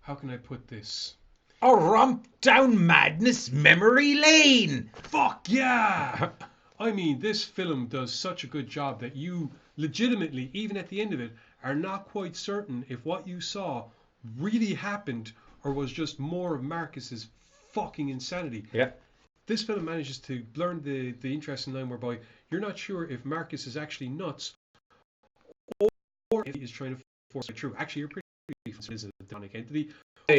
how can I put this? A romp down madness memory lane! Fuck yeah! I mean, this film does such a good job that you legitimately, even at the end of it, are not quite certain if what you saw really happened or was just more of Marcus's fucking insanity. Yeah. This film manages to learn the interesting line whereby you're not sure if Marcus is actually nuts or if he is trying to force it through. Actually, you're pretty sure it is a demonic entity.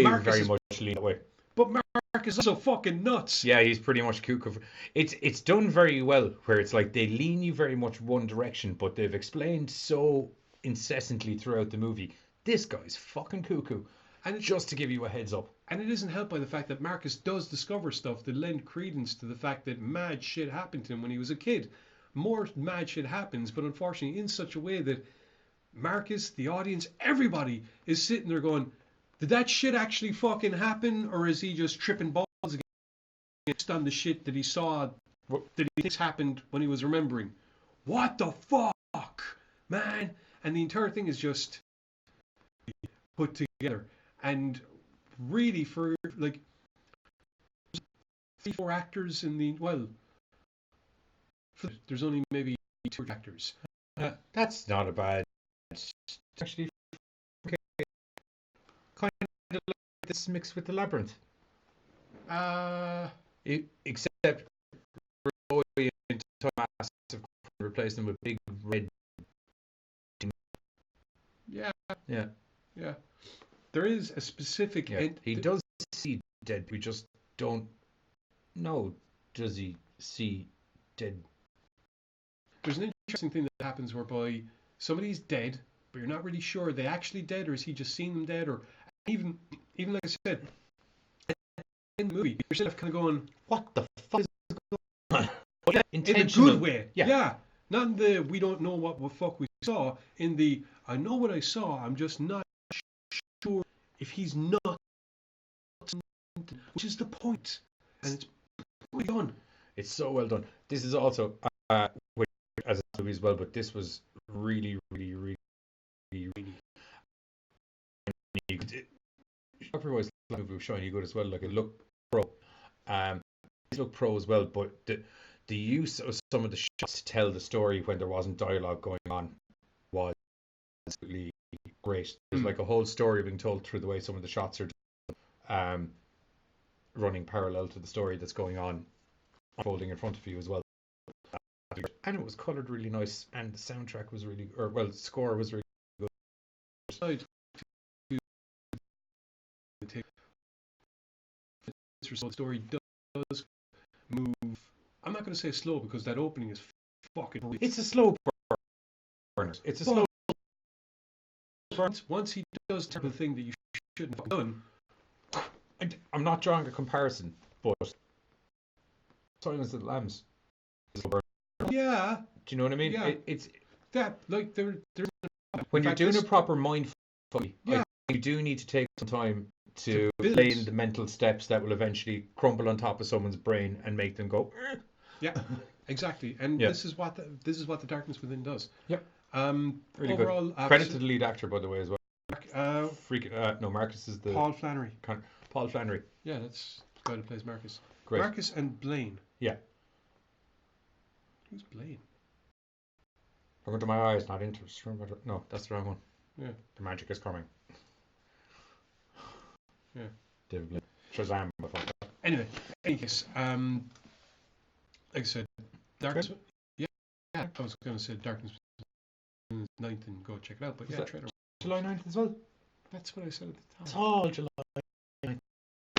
Marcus very much lean that way. But Marcus is also fucking nuts. Yeah, he's pretty much cuckoo. It's done very well, where it's like they lean you very much one direction, but they've explained so incessantly throughout the movie, this guy's fucking cuckoo. And just to give you a heads up. And it isn't helped by the fact that Marcus does discover stuff that lend credence to the fact that mad shit happened to him when he was a kid. More mad shit happens, but unfortunately in such a way that Marcus, the audience, everybody is sitting there going, did that shit actually fucking happen, or is he just tripping balls against on the shit that he saw that he thinks happened when he was remembering? What the fuck, man? And the entire thing is just put together. And really, for like 3-4 actors in the There's only maybe 2 actors. That's not a bad. Actually, okay. Kind of like this mixed with the labyrinth. Except Roy and Thomas have replaced them with big red. Yeah. Yeah. Yeah. There is a specific. Yeah. He does see dead. We just don't know. Does he see dead? There's an interesting thing that happens whereby somebody's dead, but you're not really sure are they actually dead or is he just seeing them dead, or even like I said in the movie, you're still kind of going, what the fuck is going on? In a good way. Yeah. Not in the we don't know what the fuck we saw. In the I know what I saw. I'm just not sure if he's not, which is the point. And it's well done. It's so well done. This is also as a movie as well, but this was really otherwise the movie was shiny good as well. Like it looked pro. It looked pro as well, but the use of some of the shots to tell the story when there wasn't dialogue going on was absolutely great. There's like a whole story being told through the way some of the shots are done, running parallel to the story that's going on, unfolding in front of you as well. And it was coloured really nice, and the soundtrack was really, the score was really good. The story does move. I'm not going to say slow because that opening is fucking. It's a slow burn. It's a slow burn. Once he does the thing that you shouldn't have done. I'm not drawing a comparison, but Silence of the Lambs is a burn. Yeah. Do you know what I mean? Yeah. It's that like there's when you're doing a proper mindful, yeah, you do need to take some time to explain the mental steps that will eventually crumble on top of someone's brain and make them go. Yeah, exactly. And this is what the Darkness Within does. Yep. Really overall, good. Credit to the lead actor, by the way, as well. Marcus is the Paul Flannery. Paul Flannery. Yeah, that's the guy who plays Marcus. Great. Marcus and Blaine. Yeah. Who's Blaine? Look into my eyes, not into. No, that's the wrong one. Yeah. The magic is coming. Yeah. David Blaine. Shazam. Anyway, any case, like I said, Darkness. Yeah, I was going to say Darkness 9th and go check it out, but trailer. July 9th as well. That's what I said at the time. It's all July 9th.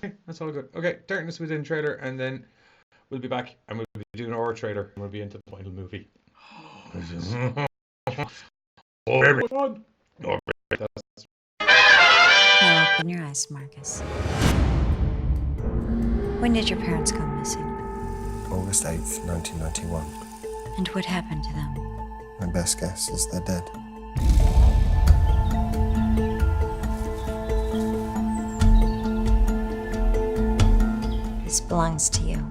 Okay, that's all good. Okay, Darkness Within trailer, and then we'll be back and we'll be doing our trailer and we'll be into the final movie. Now open your eyes, Marcus. When did your parents go missing? August 8th, 1991. And what happened to them? My best guess is they're dead. This belongs to you.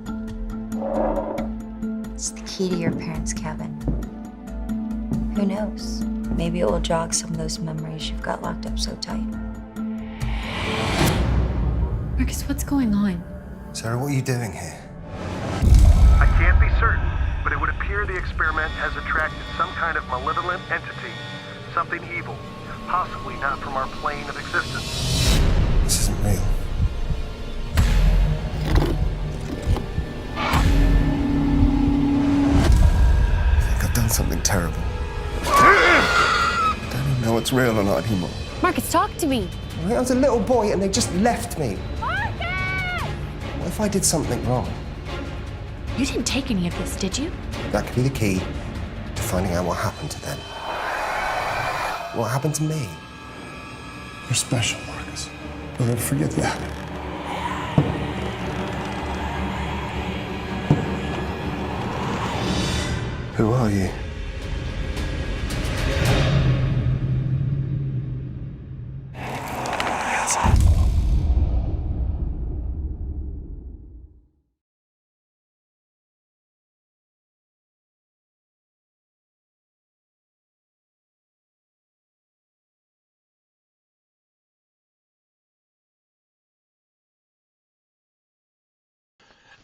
It's the key to your parents' cabin. Who knows? Maybe it will jog some of those memories you've got locked up so tight. Marcus, what's going on? Sarah, what are you doing here? I can't be certain, but it would appear the experiment has attracted some kind of malevolent entity, something evil, possibly not from our plane of existence. This isn't real. I think I've done something terrible. I don't even know what's real or not anymore. Marcus, talk to me. I was a little boy and they just left me. Marcus! What if I did something wrong? You didn't take any of this, did you? That could be the key to finding out what happened to them. What happened to me? You're special, Marcus. Don't ever forget that. Who are you?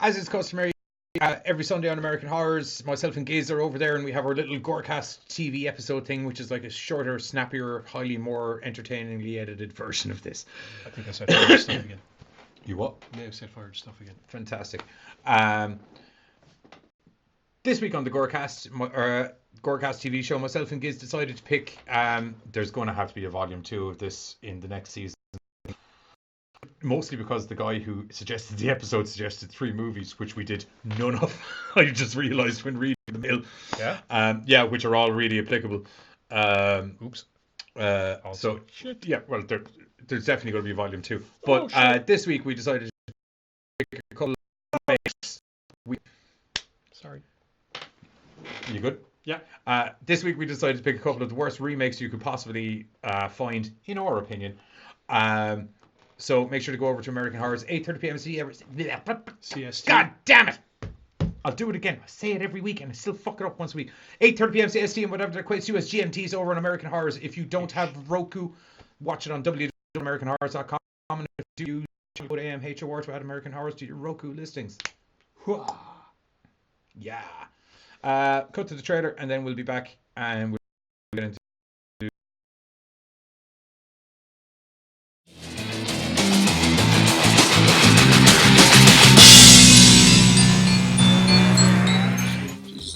As is customary, every Sunday on American Horrors, myself and Giz are over there, and we have our little GoreCast TV episode thing, which is like a shorter, snappier, highly more entertainingly edited version of this. I think I said fired stuff again. You what? I may have said fired stuff again. Fantastic. This week on the GoreCast, GoreCast TV show, myself and Giz decided to pick. There's going to have to be a volume 2 of this in the next season. Mostly because the guy who suggested the episode suggested 3 movies, which we did none of. I just realised when reading the mail. Yeah? Which are all really applicable. Oops. So, yeah, well, there's definitely going to be a volume 2. But this week we decided to pick a couple of remakes. Sorry. You good? Yeah. This week we decided to pick a couple of the worst remakes you could possibly find, in our opinion. So make sure to go over to American Horrors, 8:30 p.m. CST. God damn it! I'll do it again. I say it every week and I still fuck it up once a week. 8:30 p.m. CST and whatever that equates to as GMTs over on American Horrors. If you don't have Roku, watch it on www.americanhorrors.com. And if you go to AMHOR to add American Horrors to your Roku listings. Yeah. Cut to the trailer and then we'll be back and we'll get into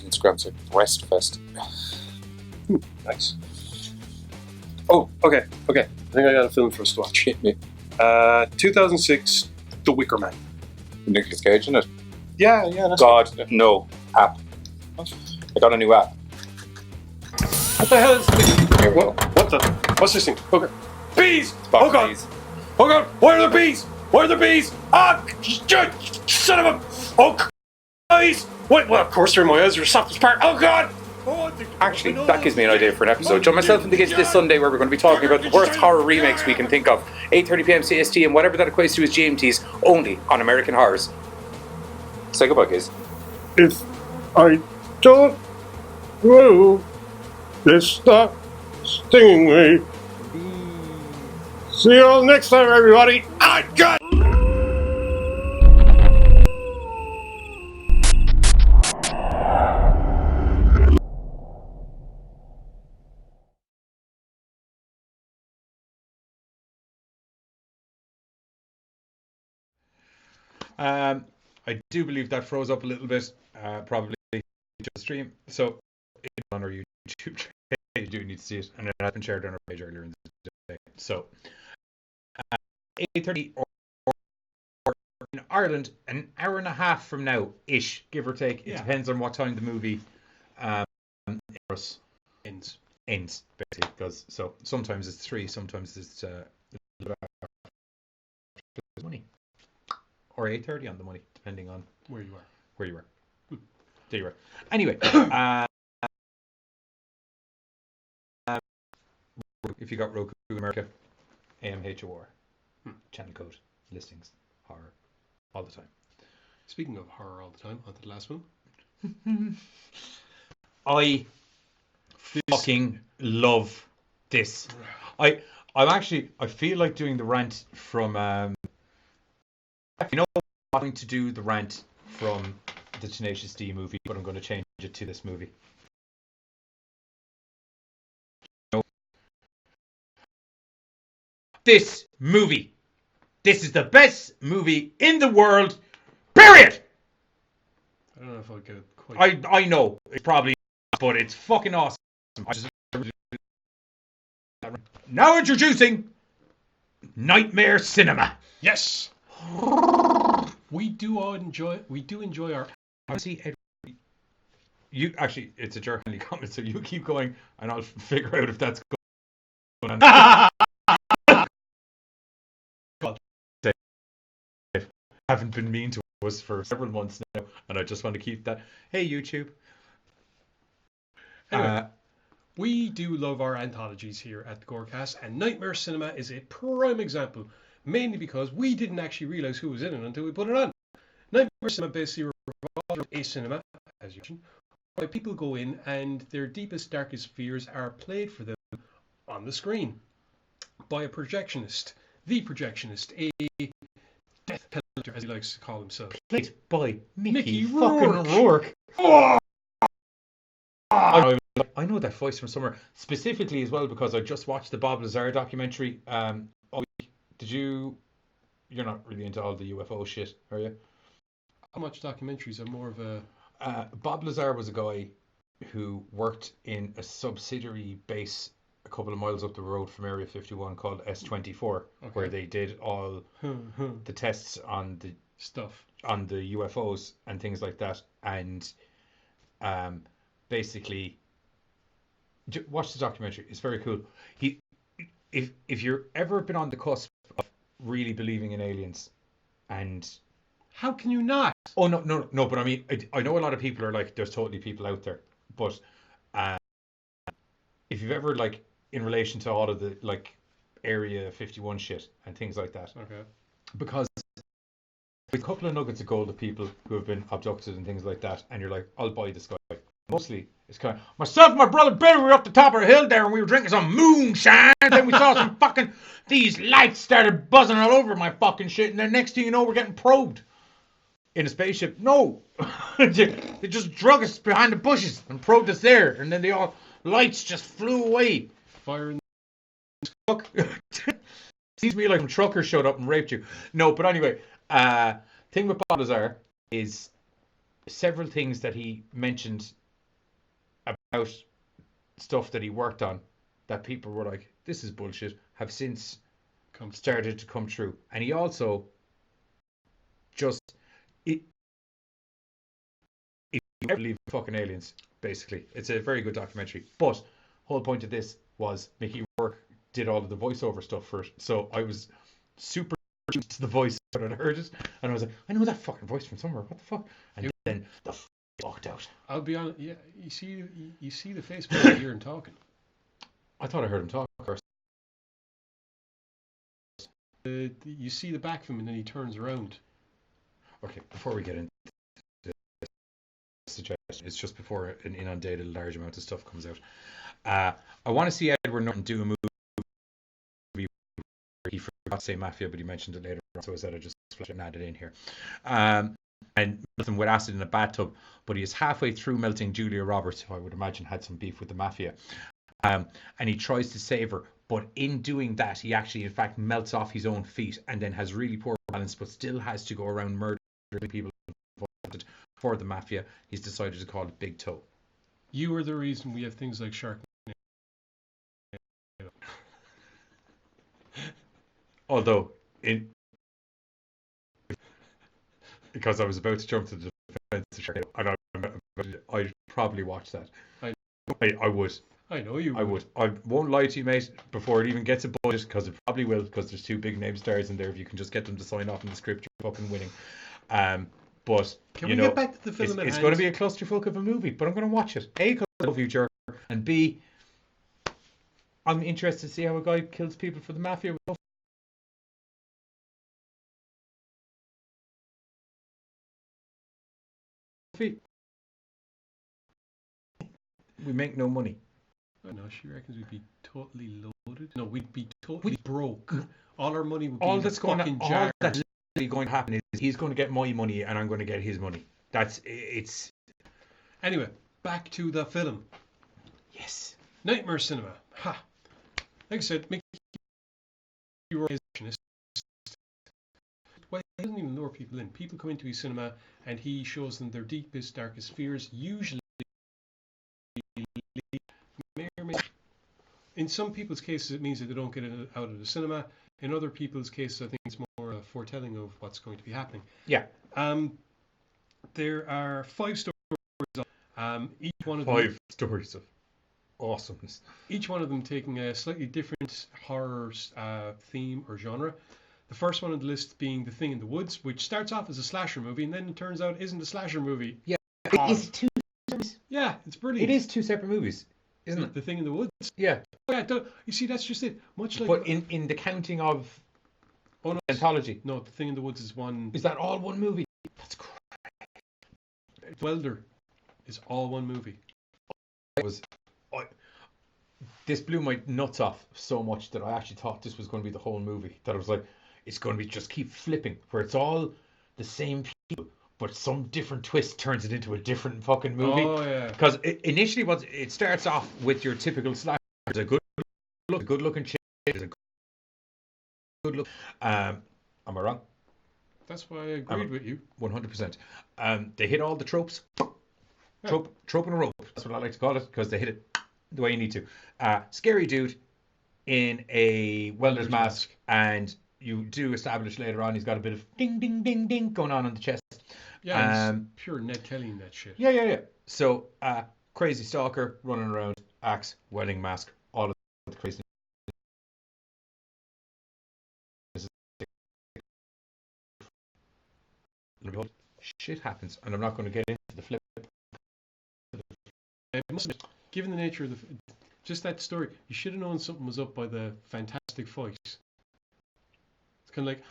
Instagram's a breast fest. Nice. Oh, okay. I think I got a film for us to watch. Hit me. 2006, The Wicker Man. Nicolas Cage in it? Yeah, that's God, it. no. App. I got a new app. What the hell is this? What's this thing? Okay. Bees! Oh god! Bees. Oh god! Why are there bees? Why are there bees? Ah! Son of a... Oh, bees! What? Well, of course they're in my eyes. They're the softest part. Oh god! Actually, that gives me an idea for an episode. Join myself and the Giz this Sunday where we're going to be talking about the worst horror remakes we can think of. 8:30 p.m. CST and whatever that equates to as GMTs, only on American Horrors. Say goodbye, Giz. If I don't move, this stop stinging me. See you all next time, everybody. Ah, God! I do believe that froze up a little bit, probably just the stream. So, it's on our YouTube channel. You do need to see it, and it has been shared on our page earlier in the day. So, 8:30 or in Ireland, an hour and a half from now, ish, give or take. It depends on what time the movie ends, basically. Because so sometimes it's 3, sometimes it's money. Or 8:30 on the money, depending on where you are. There you are. Anyway, if you got Roku America, AMHOR, channel code, listings, horror, all the time. Speaking of horror all the time, on to the last one. I fucking love this. I feel like doing the rant from I'm going to do the rant from the Tenacious D movie, but I'm going to change it to this movie. This movie. This is the best movie in the world. Period. I don't know if I'll get it quite. I know it's probably not, but it's fucking awesome. Now introducing Nightmare Cinema. Yes. We do enjoy our. You actually, it's a jerk-handy comment, so you keep going, and I'll figure out if that's going on. Haven't been mean to us for several months now, and I just want to keep that. Hey, YouTube. Anyway, we do love our anthologies here at the GoreCast, and Nightmare Cinema is a prime example, mainly because we didn't actually realize who was in it until we put it on. Nightmare Cinema basically revolves around a cinema, as you mentioned, where people go in and their deepest, darkest fears are played for them on the screen by a projectionist. The projectionist, a death Pelter, as he likes to call himself. Played by Mickey Rourke. fucking Rourke. Oh! I know that voice from somewhere, specifically as well because I just watched the Bob Lazar documentary. All week. Did you? You're not really into all the UFO shit, are you? How much documentaries? I'm more of a. Bob Lazar was a guy who worked in a subsidiary base a couple of miles up the road from Area 51 called S24, where they did all the tests on the stuff on the UFOs and things like that, and basically watch the documentary. It's very cool. If you're ever been on the cusp of really believing in aliens, and how can you not? Oh no! But I mean, I know a lot of people are like, there's totally people out there, but if you've ever like in relation to all of the like Area 51 shit and things like that, because there's a couple of nuggets of gold of people who have been abducted and things like that, and you're like, I'll buy this guy. Mostly, it's kind of myself and my brother Billy were up the top of the hill there, and we were drinking some moonshine. Then we saw some fucking these lights started buzzing all over my fucking shit, and then next thing you know, we're getting probed in a spaceship. No, they just drug us behind the bushes and probed us there, and then the lights just flew away. Fire in the truck. Seems to me like some truckers showed up and raped you. No, but anyway, thing with Bob Lazar is several things that he mentioned about stuff that he worked on that people were like, this is bullshit, have since started to come true. And he also just, if you ever believe in fucking aliens, basically, it's a very good documentary. But whole point of this was Mickey Rourke did all of the voiceover stuff for it. So I was super used to the voice when I heard it, and I was like, I know that fucking voice from somewhere. What the fuck? And then the fucked out. I'll be honest. Yeah, you see the face when you hear him talking. I thought I heard him talk first. You see the back of him, and then he turns around. Okay, before we get into the suggestion, it's just before an inundated large amount of stuff comes out. I want to see Edward Norton do a movie. He forgot to say mafia, but he mentioned it later on, so I said I just flash it and add it in here. And nothing with acid in a bathtub, but he is halfway through melting Julia Roberts, who I would imagine had some beef with the mafia. And he tries to save her, but in doing that, he actually, in fact, melts off his own feet and then has really poor balance, but still has to go around murdering people for the mafia. He's decided to call it Big Toe. You are the reason we have things like Sharknado. Although, because I was about to jump to the defense of Sharknado, and I'd probably watch that. I would. I know you would. I would. I won't lie to you, mate, before it even gets a budget, because it probably will, because there's 2 big name stars in there. If you can just get them to sign off in the script, you're fucking winning. But, can we get back to the film? It's going to be a clusterfuck of a movie, but I'm going to watch it. A, because I love you, jerk, and B, I'm interested to see how a guy kills people for the mafia. We make no money. I know, she reckons we'd be totally loaded. No, we'd be totally broke. All our money would be all in that's the going fucking to, jar. all that's literally going to happen is he's going to get my money and I'm going to get his money. It's. Anyway, back to the film. Yes. Nightmare Cinema. Ha. Like I said, Mickey Rourke is well, he doesn't even lure people in. People come into his cinema and he shows them their deepest, darkest fears. Usually, in some people's cases, it means that they don't get it out of the cinema. In other people's cases, I think it's more a foretelling of what's going to be happening. Yeah. There are 5 stories. Each one of 5 stories of awesomeness. Each one of them taking a slightly different horror theme or genre. The first one on the list being The Thing in the Woods, which starts off as a slasher movie and then it turns out isn't a slasher movie. Yeah, it is 2 movies. Yeah, it's brilliant. It is 2 separate movies, isn't it? The Thing in the Woods. Yeah. Yeah, you see, that's just it. Much like. But in the counting of anthology. No, The Thing in the Woods is one. Is that all one movie? That's crazy. Welder is all one movie. This blew my nuts off so much that I actually thought this was going to be the whole movie. That I was like, it's going to be just keep flipping, where it's all the same people, but some different twist turns it into a different fucking movie. Oh yeah. Because initially, it starts off with your typical slasher. There's a good looking chick. There's a good look. Am I wrong? That's why I agreed with you. 100%. They hit all the tropes. Trope in a rope. That's what I like to call it, because they hit it the way you need to. Scary dude in a welder's mask, and you do establish later on he's got a bit of ding, ding, ding, ding going on the chest. Yeah, he's pure Ned Kelly in that shit. Yeah. So, crazy stalker running around, axe, welding mask, all of the crazy. Shit happens, and I'm not going to get into the flip. Given the nature of just that story, you should have known something was up by the fantastic fight. It's kind of like,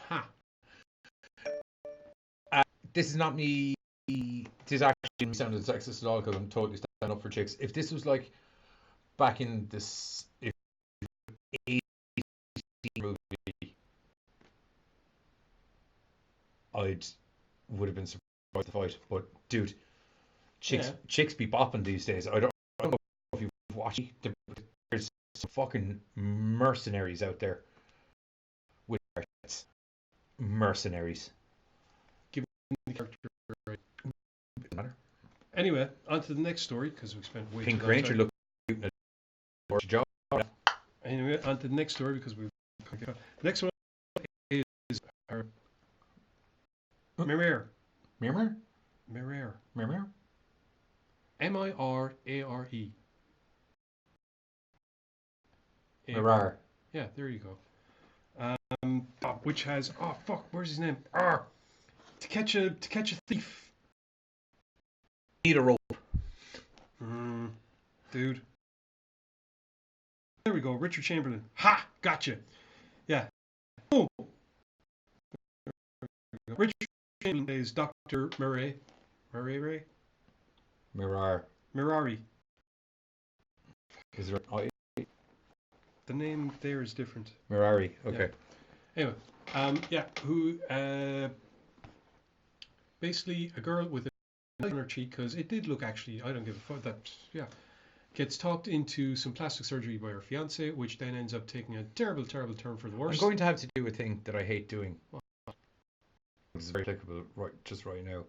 this is not me. This actually sounded sexist at all, because I'm totally standing up for chicks. If this was like back in this 80s movie, I would have been surprised by the fight. But dude, chicks be bopping these days. I don't know if you've watched it. There's some fucking mercenaries out there with mercenaries. Give the character right. Matter. Anyway, on to the next story, because we spent way Pink too long Ranger time. looked job. Anyway, on to the next story, because we. Next one is our Mirror. Mirror. M-I-R-A-R-E. Mirror. Yeah, there you go. Which has where's his name? To catch a thief. Need a rope. Dude. There we go. Richard Chamberlain. Ha! Gotcha. Yeah. Oh. Richard Chamberlain is Dr. Murray. Mirari. Is there The name there is different. Mirari. Okay. Yeah. Anyway, who basically a girl with a on her cheek, because it did look, actually, I don't give a fuck, gets talked into some plastic surgery by her fiance, which then ends up taking a terrible turn for the worse. I'm going to have to do a thing that I hate doing. This is very applicable right now.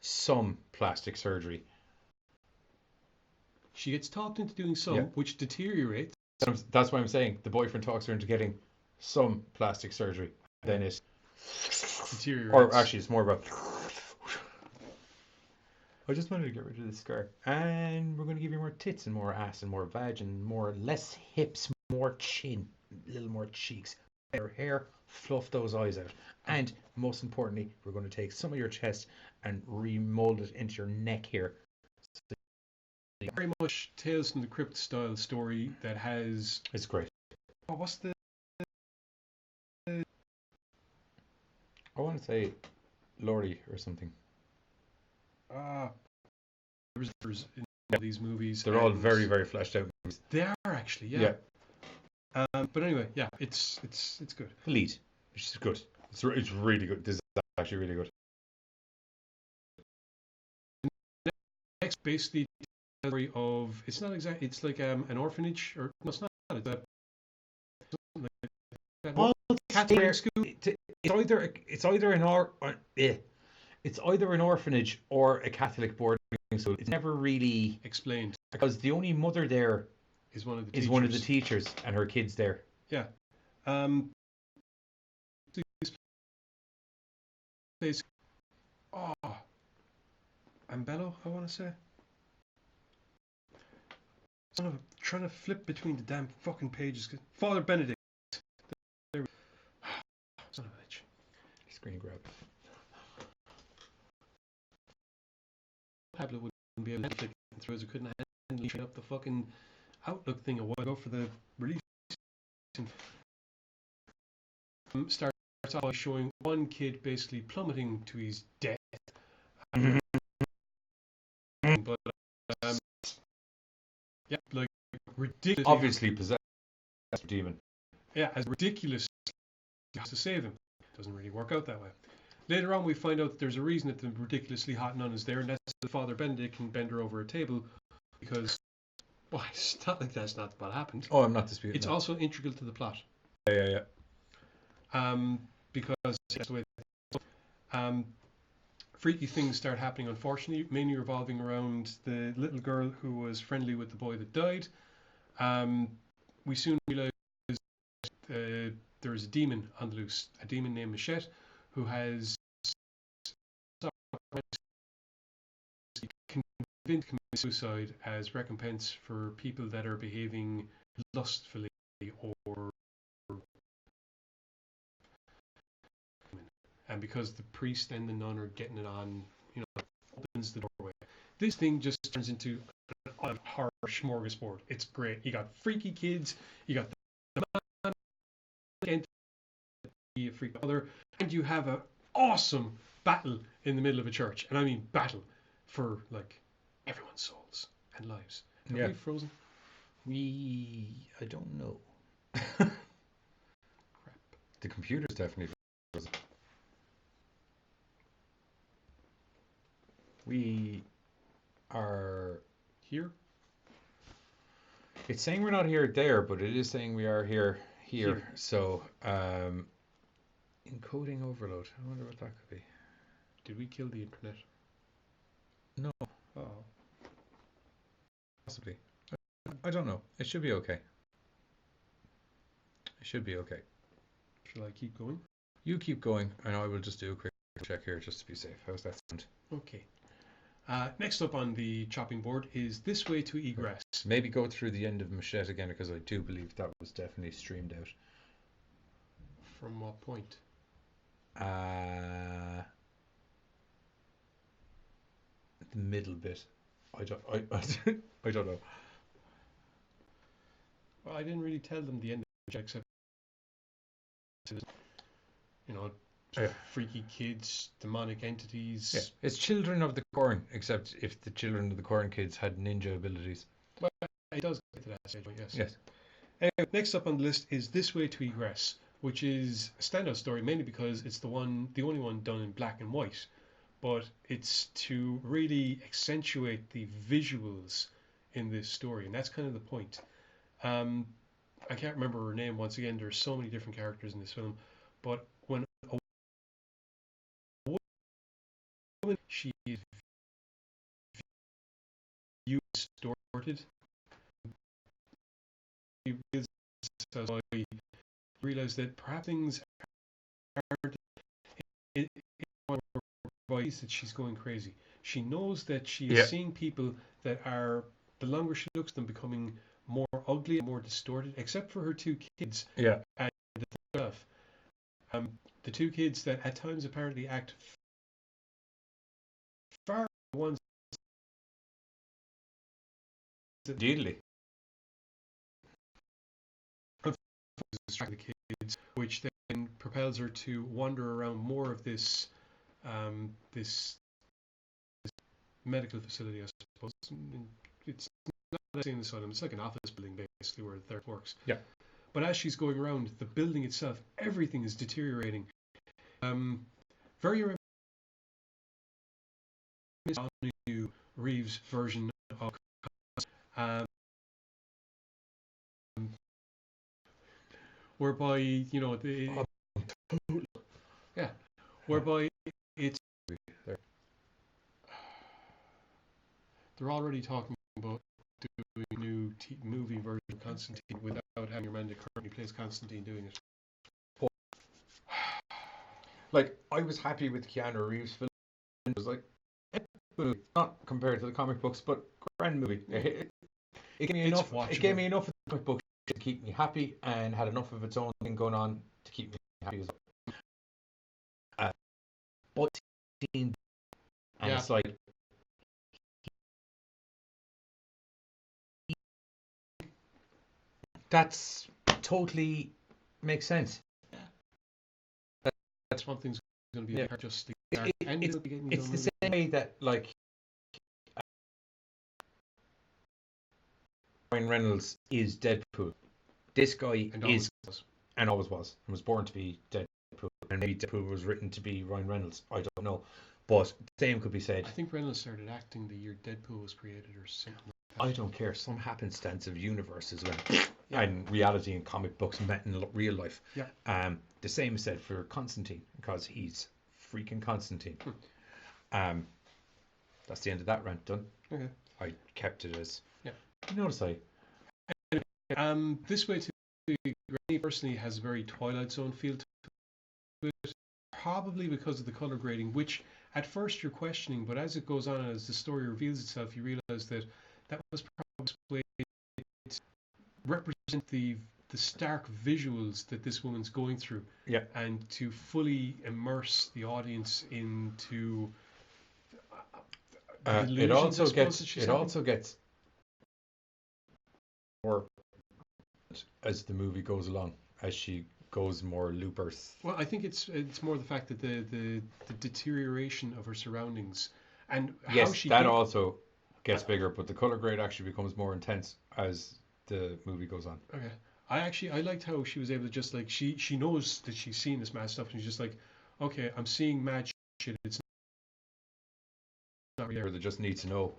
Some plastic surgery. She gets talked into doing some, which deteriorates. That's why I'm saying the boyfriend talks her into getting some plastic surgery. Then it deteriorates. Or actually, it's more about. I just wanted to get rid of this scar, and we're going to give you more tits and more ass and more vag and less hips, more chin, a little more cheeks, better hair, fluff those eyes out, and most importantly, we're going to take some of your chest and remold it into your neck here. Very much Tales from the Crypt style story that has. It's great. Oh, what's the? I want to say, Laurie or something. There's in all these movies. They're all very, very fleshed out movies. They are actually, yeah. But anyway, it's good. The lead, which is good. It's really good. This is actually really good. Next, basically, the story of it's not exactly. It's like an orphanage, or no, it's not. It's a Catholic school. It's either an orphanage or a Catholic boarding school. It's never really explained, because the only mother there is one of the teachers and her kids there. Yeah. Ambello, I want to say. Trying to flip between the damn fucking pages. Father Benedict. There we go. Son of a bitch. Screen grab. Pablo wouldn't be able to click through as I couldn't handle up the fucking Outlook thing a while ago for the release. Starts off by showing one kid basically plummeting to his death. But like ridiculous. Obviously possessed demon. Yeah, as ridiculous has to save him. Doesn't really work out that way. Later on, we find out that there's a reason that the ridiculously hot nun is there, and that's that Father Benedict can bend her over a table because, well, it's not like that's not what happened. Oh, I'm not disputing. It's that. also integral to the plot. Yeah. Because that's the way. Freaky things start happening, unfortunately, mainly revolving around the little girl who was friendly with the boy that died. We soon realize there is a demon on the loose, a demon named Machette, who has convinced to commit suicide as recompense for people that are behaving lustfully or. And because the priest and the nun are getting it on, opens the doorway. This thing just turns into a horror smorgasbord. It's great. You got freaky kids, you got the man, a freak mother, and you have an awesome battle in the middle of a church. And I mean battle for like everyone's souls and lives. Are we frozen? I don't know. Crap. The computer's definitely frozen. We are here. It's saying we're not here there, but it is saying we are here. So, encoding overload. I wonder what that could be. Did we kill the internet? No. Oh. Possibly. I don't know. It should be okay. Shall I keep going? You keep going, and I will just do a quick check here just to be safe. How's that sound? Okay. Next up on the chopping board is This Way to Egress. Maybe go through the end of Machette again, because I do believe that was definitely streamed out. From what point? The middle bit. I don't know. Well, I didn't really tell them the end of it, except freaky kids, demonic entities. Yeah, it's Children of the Corn, except if the Children of the Corn kids had ninja abilities. Well, it does get to that stage, yes. Yes. Next up on the list is This Way to Egress, which is a standout story mainly because it's the only one done in black and white, but it's to really accentuate the visuals in this story, and that's kind of the point. I can't remember her name once again. There's so many different characters in this film, but when a woman, she is viewed distorted, I realize that perhaps things aren't that she's going crazy. She knows that she is seeing people that are, the longer she looks, them becoming more ugly and more distorted, except for her two kids. Yeah. And the two kids that at times apparently act far ones Deadly. The kids, which then propels her to wander around more of this medical facility, I suppose. It's not an insane asylum, it's like an office building basically where the therapist works. Yeah. But as she's going around, the building itself, everything is deteriorating. Very new Reeves version of whereby whereby it's they're already talking about doing a new movie version of Constantine without having your man that currently plays Constantine doing it. Like, I was happy with Keanu Reeves' film. It was like, not compared to the comic books, but grand movie. It gave me enough. It gave me enough of the comic book to keep me happy, and had enough of its own thing going on to keep me happy as well. But it's like, that's totally makes sense. That's one thing's going to be just the it's the same way that, like, Ryan Reynolds is Deadpool. This guy is, and always was, and was born to be Deadpool. And maybe Deadpool was written to be Ryan Reynolds. I don't know, but the same could be said. I think Reynolds started acting the year Deadpool was created, or something. I don't care. Some happenstance of universes and reality and comic books met in real life. Yeah. The same is said for Constantine, because he's freaking Constantine. That's the end of that rant done. Okay. I kept it as. Yeah. You notice I. This way too, Granny personally has a very Twilight Zone feel to it, probably because of the color grading, which at first you're questioning, but as it goes on, as the story reveals itself, you realize that was probably to represent the stark visuals that this woman's going through. Yeah. And to fully immerse the audience into it also gets more as the movie goes along, as she goes more loopers. Well, I think it's more the fact that the deterioration of her surroundings and how she also gets bigger, but the color grade actually becomes more intense as the movie goes on. Okay. I liked how she was able to just like she knows that she's seeing this mad stuff, and she's just like, okay, I'm seeing mad shit. It's not real. Or they just need to know.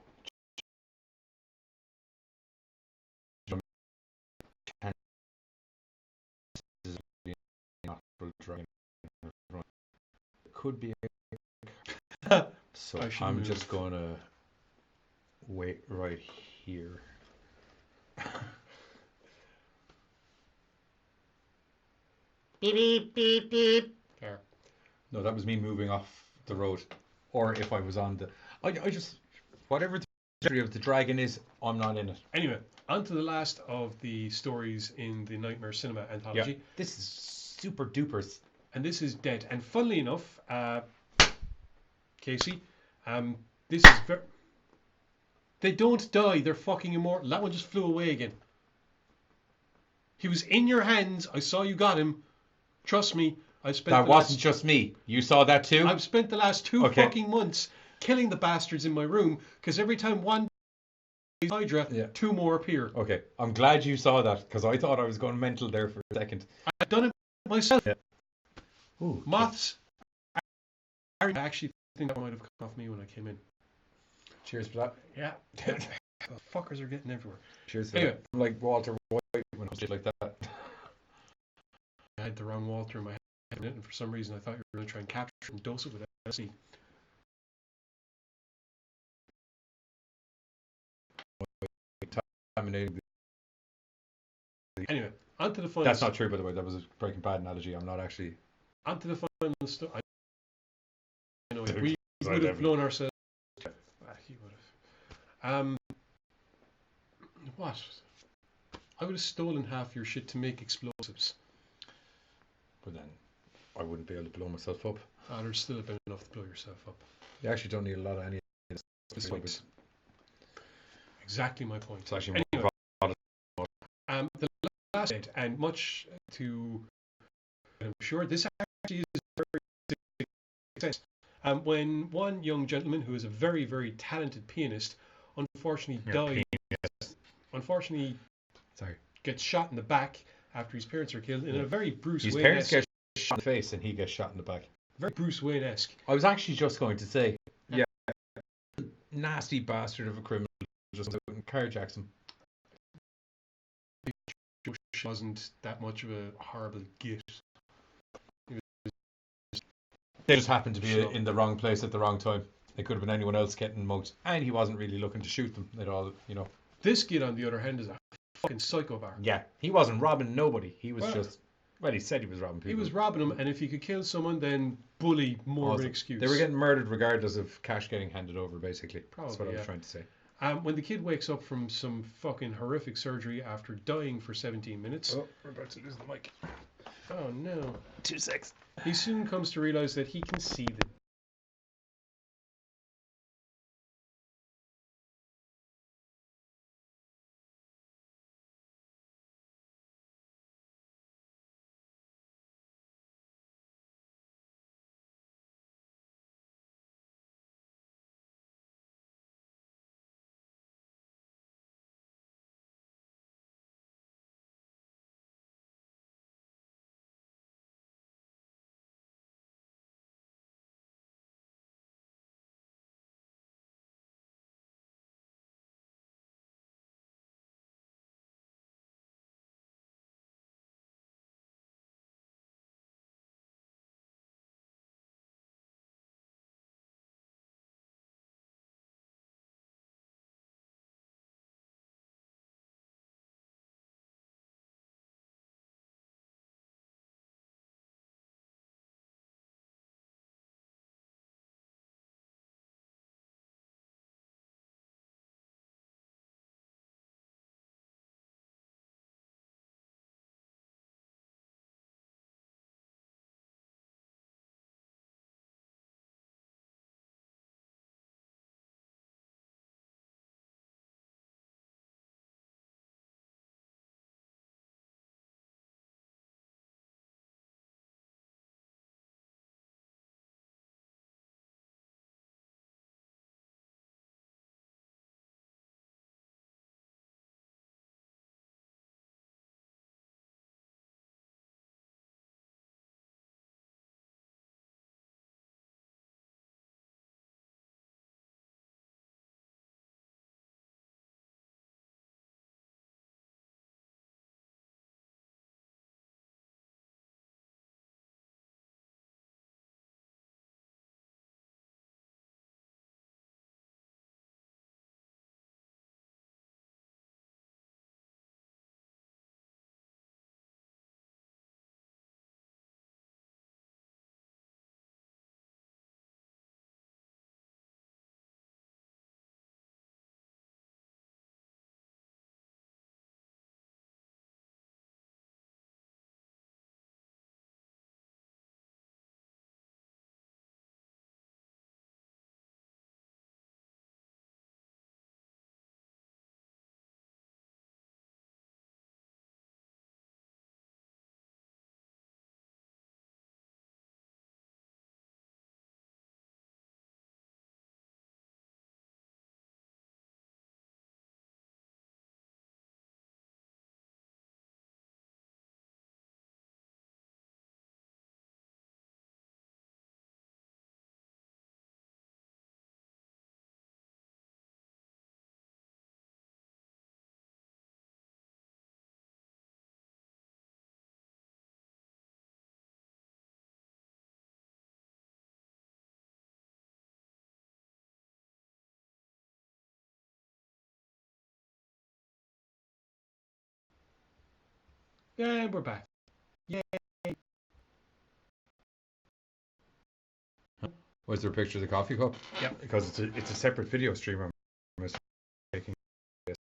Could be. So I'm just gonna wait right here. Beep, beep, beep, beep. There. No, that was me moving off the road. Or if I was on the... I just... Whatever the history of the dragon is, I'm not in it. Anyway, on to the last of the stories in the Nightmare Cinema Anthology. Yeah, this is super dupers. And this is Dead. And funnily enough, Casey, this is very... They don't die, they're fucking immortal. That one just flew away again. He was in your hands, I saw you got him. Trust me, I've spent That wasn't just me. You saw that too? I've spent the last two fucking months killing the bastards in my room, because every time one Hydra, two more appear. Okay, I'm glad you saw that, because I thought I was going mental there for a second. I've done it myself. Yeah. Ooh, Moths. I actually think that might have come off me when I came in. Cheers for that. Yeah. The fuckers are getting everywhere. Cheers for that. I'm like Walter White when I was like that. I had the wrong Walter in my head, and for some reason I thought you were going to try and capture and dose it with LSD. Anyway, on to the final. That's not true, by the way. That was a Breaking Bad analogy. I'm not actually. On to the final story. I know we would have blown ourselves. He would have. What? I would have stolen half your shit to make explosives. But then I wouldn't be able to blow myself up. Oh, there's still been enough to blow yourself up. You actually don't need a lot of any of this. Exactly my point. It's actually anyway, the last bit, and much to I'm sure this actually is very success. When one young gentleman who is a very, very talented pianist unfortunately dies. Unfortunately, gets shot in the back after his parents are killed in a very Bruce Wayne-esque. His parents get shot in the face and he gets shot in the back. Very Bruce Wayne-esque. I was actually just going to say, nasty bastard of a criminal just carjacks him. Wasn't that much of a horrible git. They just happened to be in the wrong place at the wrong time. It could have been anyone else getting mugged, and he wasn't really looking to shoot them at all. This kid, on the other hand, is a fucking psychopath. Yeah, he wasn't robbing nobody. He was he said he was robbing people. He was robbing them, and if he could kill someone, then bully more of an excuse. They were getting murdered regardless of cash getting handed over, basically. Probably, that's what I was trying to say. When the kid wakes up from some fucking horrific surgery after dying for 17 minutes... Oh, we're about to lose the mic. Oh, no. 2 seconds. He soon comes to realize that he can see the Yeah, we're back. Yay! Was there a picture of the coffee cup? Yeah. Because it's a separate video stream. I'm making this.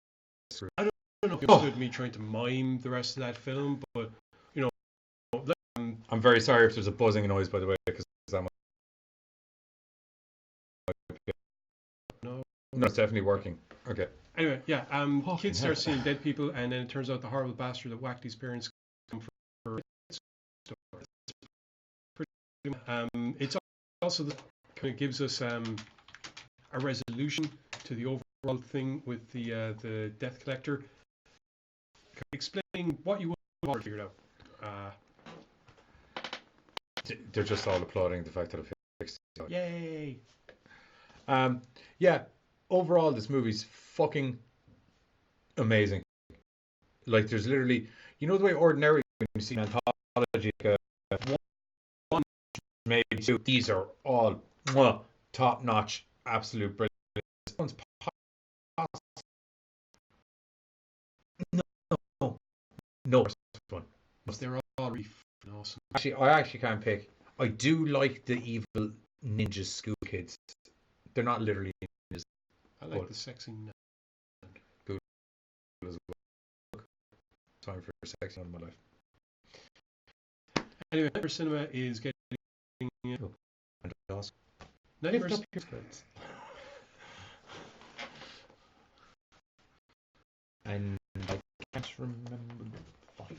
I don't know if it was me trying to mime the rest of that film, but you know, I'm very sorry if there's a buzzing noise, by the way, because I'm. No, it's definitely working. Okay. Anyway, yeah. Kids start seeing dead people, and then it turns out the horrible bastard that whacked his parents come for. It's also the kind of gives us a resolution to the overall thing with the death collector, explaining what you would have figured out. They're just all applauding the fact that it fixed it. Yay! Yeah. Overall, this movie's fucking amazing. Like, there's literally, you know, the way ordinarily when you see an anthology, one, maybe two, these are all top notch, absolute brilliant. This one's no, one. They're all really awesome. Actually, I actually can't pick. I do like the evil ninja school kids. They're not literally ninjas. I like the sexy nun. Good as well. Time for a sexy nun in my life. Anyway, Nightmare Cinema is getting. Nightmare And I can't remember the final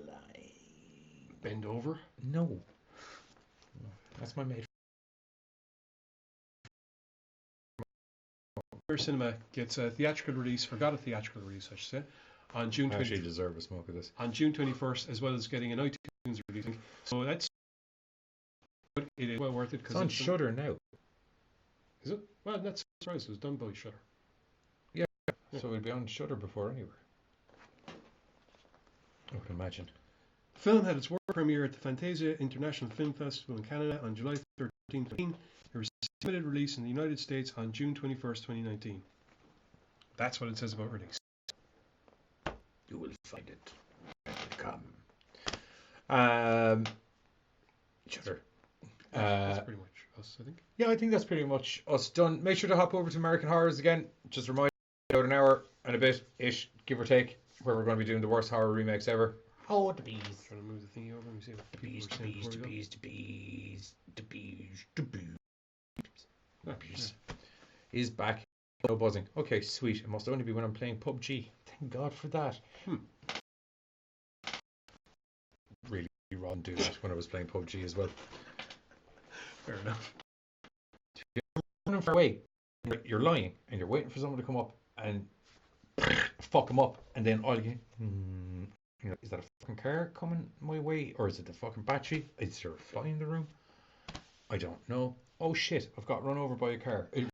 line. Bend over? No. That's my mate. Nightmare Cinema gets a theatrical release, or got a theatrical release, I should say, on June 20th. I actually deserve a smoke of this. On June 21st, as well as getting an iTunes release. So that's it is well worth it. It's on Shudder now. Is it? Well, that's right. It was done by Shudder. Yeah. So it'll be on Shudder before anywhere. I can imagine. The film had its world premiere at the Fantasia International Film Festival in Canada on July 13, 2019. It was a limited release in the United States on June 21st, 2019. That's what it says about release. You will find it. Come. Shudder. That's pretty much us, I think. Yeah, I think that's pretty much us done. Make sure to hop over to American Horrors again. Just remind you, about an hour and a bit-ish, give or take, where we're going to be doing the worst horror remakes ever. Oh, the bees. Trying to move the thingy over. Let me see what the bees, the bees, the bees, the bees, the bees, the bees. The bees. Is back. No buzzing. Okay, sweet. It must only be when I'm playing PUBG. Thank God for that. Really wrong to do that when I was playing PUBG as well. Fair enough. You're running far away. You're lying and you're waiting for someone to come up and fuck them up, and then all you get, you know, is that a fucking car coming my way, or is it the fucking battery? Is there a fly in the room? I don't know. Oh shit! I've got run over by a car. Fair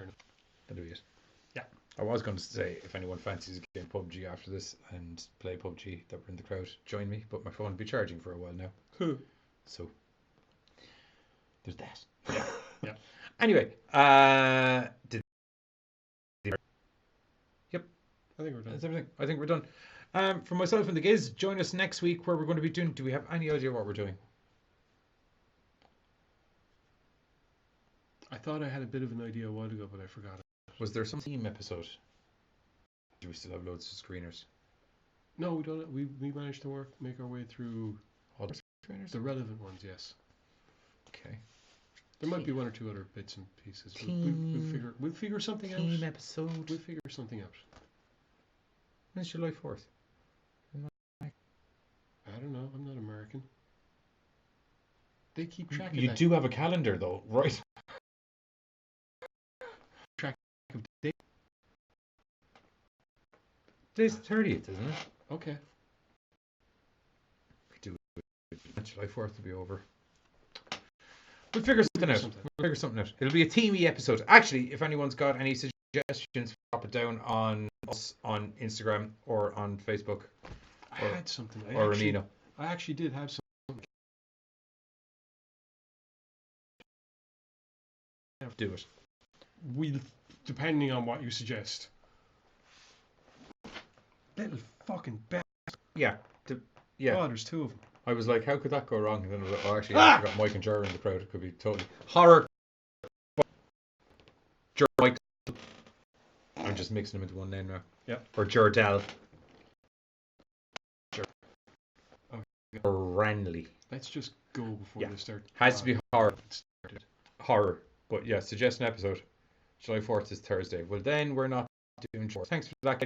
enough. That'll be it. Yeah. I was going to say, if anyone fancies a game PUBG after this and play PUBG that were in the crowd, join me, but my phone will be charging for a while now. So, there's that. Yeah. Yeah. Anyway, yep. I think we're done. That's everything. I think we're done. For myself and the Giz, join us next week where we're going to be doing, do we have any idea what we're doing? I thought I had a bit of an idea a while ago, but I forgot it. Was there some theme episode? Do we still have loads of screeners? No, we don't. We managed to make our way through all the screeners? The relevant ones, yes. Okay. There might be one or two other bits and pieces. We'll figure something out. Theme episode. We'll figure something out. When's July 4th? I don't know. I'm not American. They keep track of You that. do have a calendar though, right? Track of date. Today's the 30th, isn't it? Okay. July 4th will be over. We'll figure something out. It'll be a teamy episode. Actually, if anyone's got any suggestions, drop it down on us on Instagram or on Facebook. I had something. I actually did have something. Do it. Depending on what you suggest. Little fucking bastard. Yeah. Yeah. Oh, there's two of them. I was like, how could that go wrong? And then I was like, oh, actually, I got Mike and Jourdan in the crowd. It could be totally horror. Mike. I'm just mixing them into one name now. Yeah. Or Jourdan. Oh, or Ranley. Let's just go before they start. Has to be horror. Horror. But yeah, suggest an episode. July 4th is Thursday. Well, then we're not doing short. Thanks for that.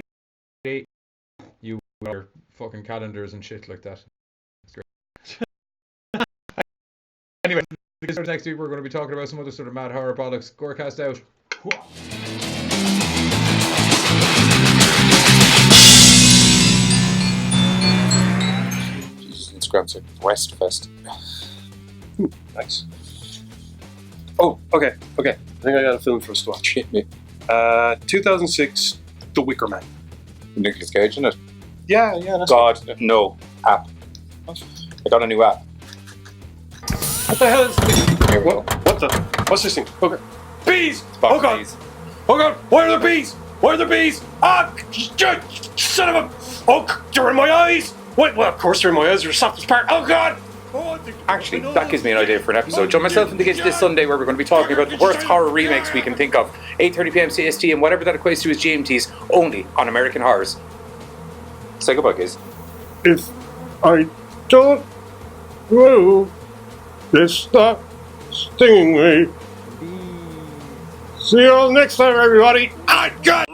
You your fucking calendars and shit like that. That's great. Anyway, next week we're going to be talking about some other sort of mad horror bollocks. GoreCast out. Jesus, Instagram said West Fest. Nice. Oh, okay. I think I got a film for us to watch. 2006, The Wicker Man. Nicolas Cage, isn't it? Yeah, that's God, no. App. I got a new app. What the hell is this? What the? What's this thing? Okay. Bees! Oh god! Bees. Oh god! Where are the bees? Where are the bees? Ah! Son of a... Oh, they're in my eyes! What? Well, of course they're in my eyes. They're the softest part. Oh god! Actually, that gives me an idea for an episode. Join myself and the kids this Sunday where we're going to be talking about the worst horror remakes we can think of. 8:30pm CST and whatever that equates to as GMTs, only on American Horrors. Say goodbye, kids. If I don't move, they stop stinging me. See you all next time, everybody. Ah, God!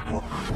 What?